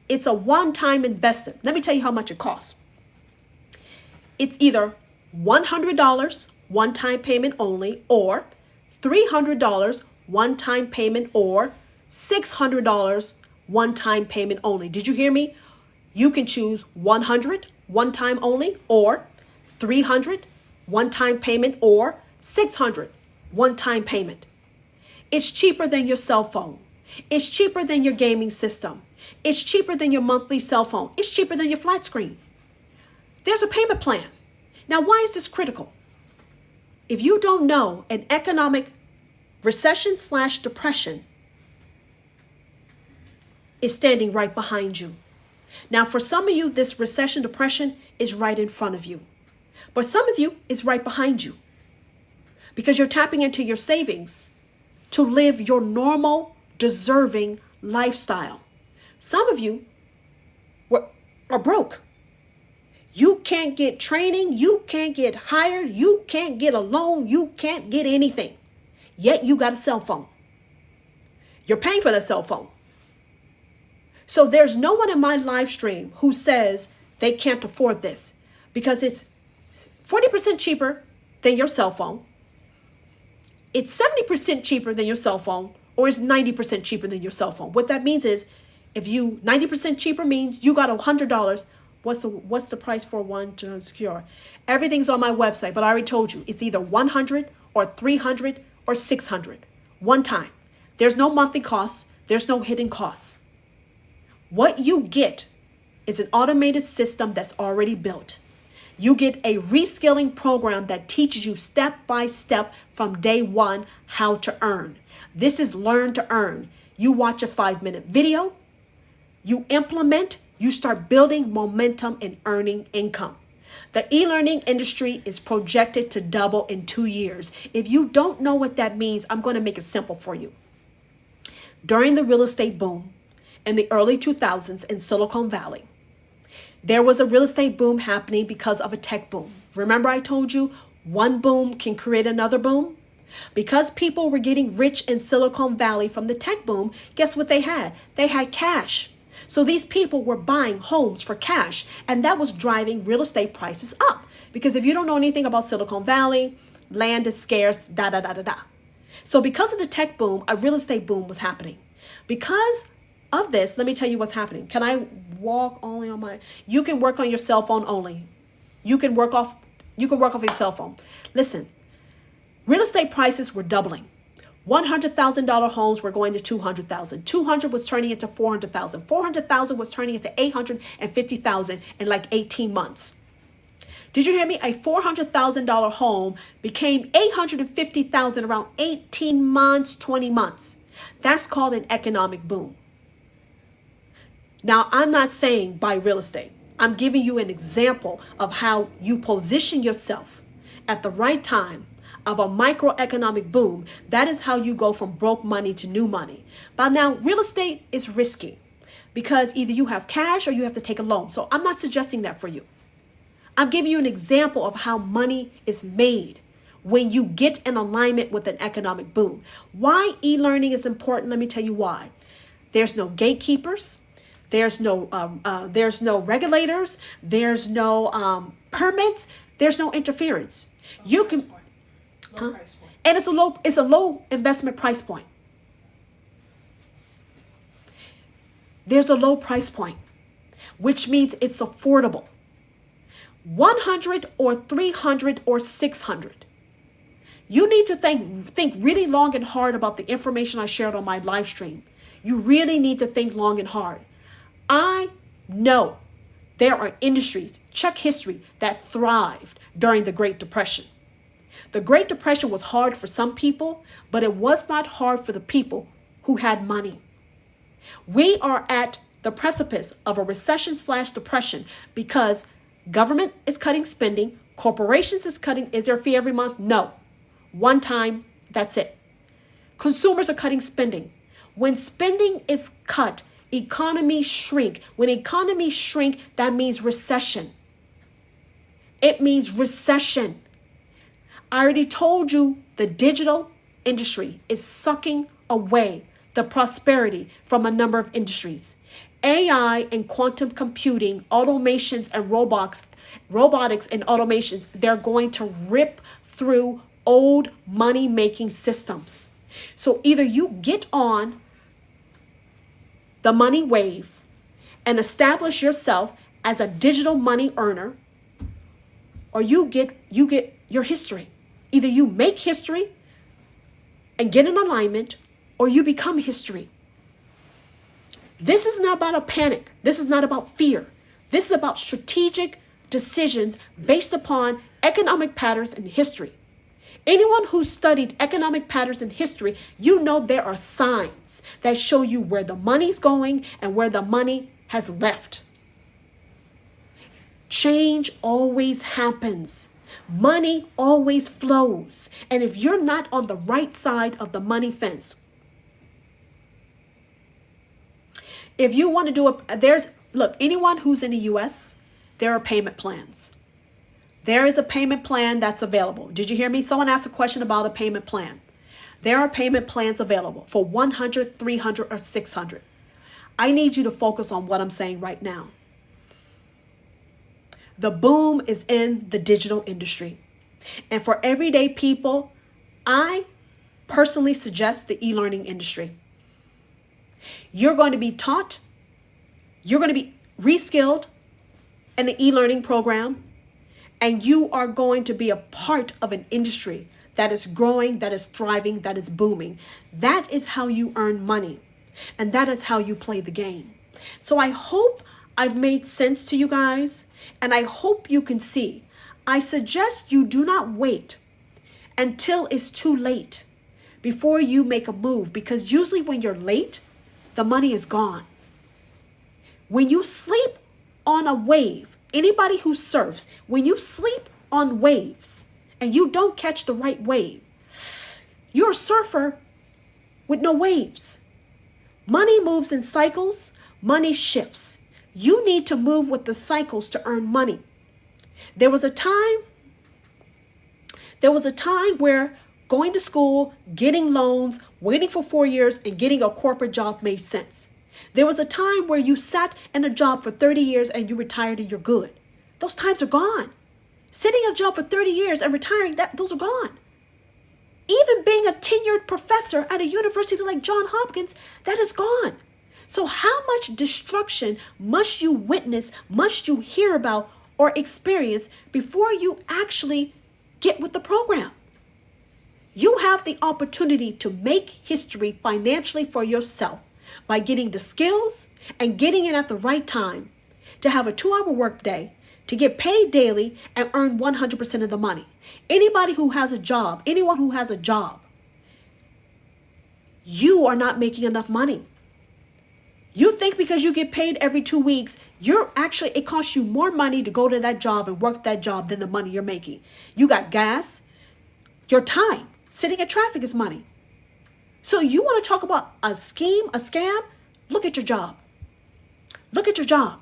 It's a one-time investment. Let me tell you how much it costs. It's either $100 one-time payment only, or $300 one-time payment, or $600 one-time payment only. Did you hear me? You can choose 100 one-time only, or 300 one-time payment, or 600 one-time payment. It's cheaper than your cell phone. It's cheaper than your gaming system. It's cheaper than your monthly cell phone. It's cheaper than your flat screen. There's a payment plan. Now, why is this critical? If you don't know, an economic recession/depression is standing right behind you. Now, for some of you, this recession depression is right in front of you. But some of you, it's right behind you, because you're tapping into your savings to live your normal, deserving lifestyle. Some of you are broke. You can't get training. You can't get hired. You can't get a loan. You can't get anything. Yet you got a cell phone. You're paying for that cell phone. So there's no one in my live stream who says they can't afford this, because it's 40% cheaper than your cell phone. It's 70% cheaper than your cell phone, or it's 90% cheaper than your cell phone. What that means is, if you 90% cheaper means you got $100. What's the price for one to secure? Everything's on my website, but I already told you it's either 100 or 300 or 600 one time. There's no monthly costs. There's no hidden costs. What you get is an automated system that's already built. You get a reskilling program that teaches you step by step from day one how to earn. This is learn to earn. You watch a 5-minute video, you implement, you start building momentum and earning income. The e-learning industry is projected to double in 2 years. If you don't know what that means, I'm going to make it simple for you. During the real estate boom in the early 2000s in Silicon Valley, there was a real estate boom happening because of a tech boom. Remember I told you one boom can create another boom? Because people were getting rich in Silicon Valley from the tech boom, guess what they had? They had cash. So these people were buying homes for cash, and that was driving real estate prices up. Because if you don't know anything about Silicon Valley, land is scarce, So because of the tech boom, a real estate boom was happening. Because of this, let me tell you what's happening. Can I walk only on my... You can work on your cell phone only. You can work off your cell phone. Listen, real estate prices were doubling. $100,000 homes were going to 200,000. 200 was turning into 400,000. 400,000 was turning into 850,000 in like 18 months. Did you hear me? A $400,000 home became 850,000 around 18 months, 20 months. That's called an economic boom. Now, I'm not saying buy real estate. I'm giving you an example of how you position yourself at the right time of a microeconomic boom. That is how you go from broke money to new money. But now, real estate is risky because either you have cash or you have to take a loan. So I'm not suggesting that for you. I'm giving you an example of how money is made when you get in alignment with an economic boom. Why e-learning is important, let me tell you why. There's no gatekeepers. There's no regulators. There's no permits. There's no interference. You can, and it's a low investment price point. There's a low price point, which means it's affordable. 100 or 300 or 600. You need to think really long and hard about the information I shared on my live stream. You really need to think long and hard. I know there are industries, check history, that thrived during the Great Depression. The Great Depression was hard for some people, but it was not hard for the people who had money. We are at the precipice of a recession/depression because government is cutting spending. Corporations is cutting. Is there a fee every month? No. One time, that's it. Consumers are cutting spending. When spending is cut, economies shrink. When economies shrink, that means recession. It means recession. I already told you the digital industry is sucking away the prosperity from a number of industries. AI and quantum computing, automations and robotics and automations, they're going to rip through old money-making systems. So either you get on the money wave and establish yourself as a digital money earner, or you get your history. Either you make history and get in alignment, or you become history. This is not about a panic. This is not about fear. This is about strategic decisions based upon economic patterns in history. Anyone who studied economic patterns in history, you know there are signs that show you where the money's going and where the money has left. Change always happens. Money always flows. And if you're not on the right side of the money fence, if you want to do anyone who's in the U.S., there are payment plans. There is a payment plan that's available. Did you hear me? Someone asked a question about a payment plan. There are payment plans available for 100, 300, or 600. I need you to focus on what I'm saying right now. The boom is in the digital industry. And for everyday people, I personally suggest the e-learning industry. You're going to be taught, you're going to be reskilled in the e-learning program, and you are going to be a part of an industry that is growing, that is thriving, that is booming. That is how you earn money, and that is how you play the game. So I hope I've made sense to you guys, and I hope you can see. I suggest you do not wait until it's too late before you make a move, because usually when you're late, the money is gone. When you sleep on a wave, anybody who surfs, when you sleep on waves and you don't catch the right wave, you're a surfer with no waves. Money moves in cycles, money shifts. You need to move with the cycles to earn money. There was a time where going to school, getting loans, waiting for 4 years, and getting a corporate job made sense. There was a time where you sat in a job for 30 years and you retired and you're good. Those times are gone. Sitting in a job for 30 years and retiring, those are gone. Even being a tenured professor at a university like Johns Hopkins, that is gone. So how much destruction must you witness, must you hear about or experience before you actually get with the program. You have the opportunity to make history financially for yourself by getting the skills and getting in at the right time, to have a 2-hour workday, to get paid daily and earn 100% of the money. Anybody who has a job, anyone who has a job, you are not making enough money. You think because you get paid every 2 weeks, it costs you more money to go to that job and work that job than the money you're making. You got gas, your time, sitting in traffic is money. So you want to talk about a scheme, a scam? Look at your job. Look at your job.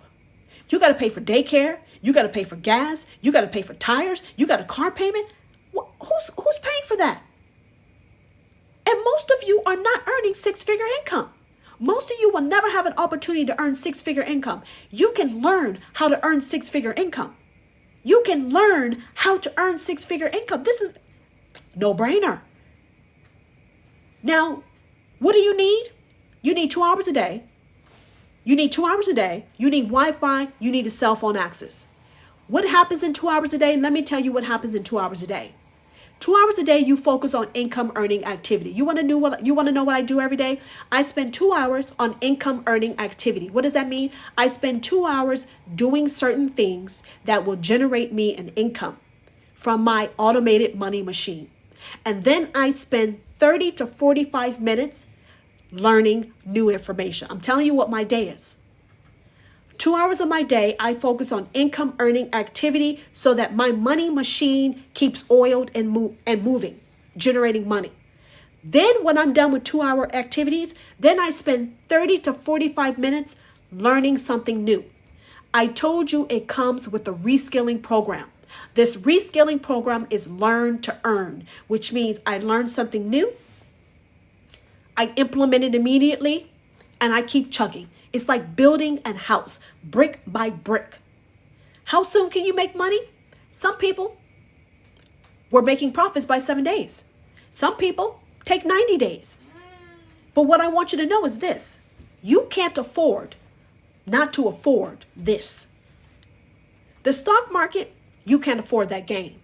You got to pay for daycare. You got to pay for gas. You got to pay for tires. You got a car payment. Who's paying for that? And most of you are not earning 6-figure income. Most of you will never have an opportunity to earn 6-figure income. You can learn how to earn 6-figure income. You can learn how to earn 6-figure income. This is no brainer. Now, what do you need? You need 2 hours a day. You need 2 hours a day. You need Wi-Fi. You need a cell phone access. What happens in 2 hours a day? Let me tell you what happens in 2 hours a day. 2 hours a day, you focus on income earning activity. You want to know what I do every day? I spend 2 hours on income earning activity. What does that mean? I spend 2 hours doing certain things that will generate me an income from my automated money machine. And then I spend 30 to 45 minutes learning new information. I'm telling you what my day is. 2 hours of my day, I focus on income earning activity so that my money machine keeps oiled and moving, generating money. Then when I'm done with 2-hour activities, then I spend 30 to 45 minutes learning something new. I told you it comes with the reskilling program. This reskilling program is learn to earn, which means I learn something new, I implement it immediately, and I keep chugging. It's like building a house, brick by brick. How soon can you make money? Some people were making profits by 7 days. Some people take 90 days. But what I want you to know is this. You can't afford not to afford this. The stock market, you can't afford that gain.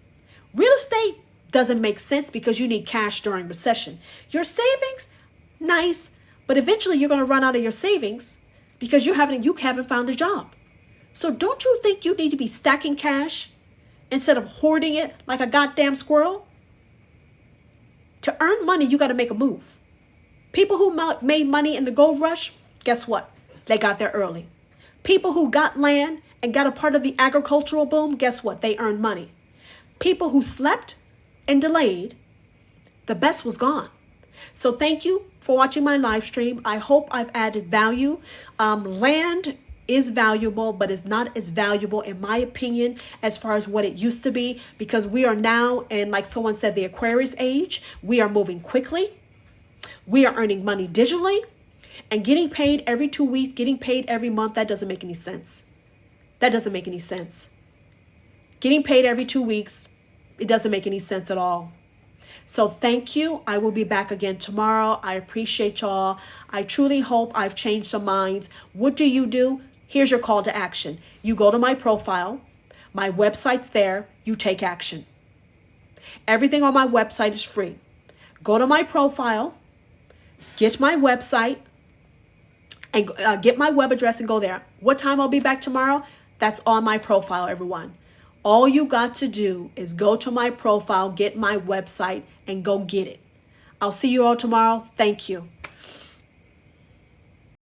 Real estate doesn't make sense because you need cash during recession. Your savings, nice, but eventually you're going to run out of your savings because you haven't found a job. So don't you think you need to be stacking cash instead of hoarding it like a goddamn squirrel? To earn money, you got to make a move. People who made money in the gold rush, guess what? They got there early. People who got land and got a part of the agricultural boom, guess what? They earned money. People who slept and delayed, the best was gone. So thank you for watching my live stream. I hope I've added value. Land is valuable, but it's not as valuable, in my opinion, as far as what it used to be, because we are now in, like someone said, the Aquarius age. We are moving quickly. We are earning money digitally and getting paid every 2 weeks, getting paid every month. That doesn't make any sense. That doesn't make any sense. Getting paid every 2 weeks, it doesn't make any sense at all. So thank you. I will be back again tomorrow. I appreciate y'all. I truly hope I've changed some minds. What do? Here's your call to action. You go to my profile. My website's there. You take action. Everything on my website is free. Go to my profile, get my website, and get my web address and go there. What time I'll be back tomorrow? That's on my profile, everyone. All you got to do is go to my profile, get my website, and go get it. I'll see you all tomorrow. Thank you.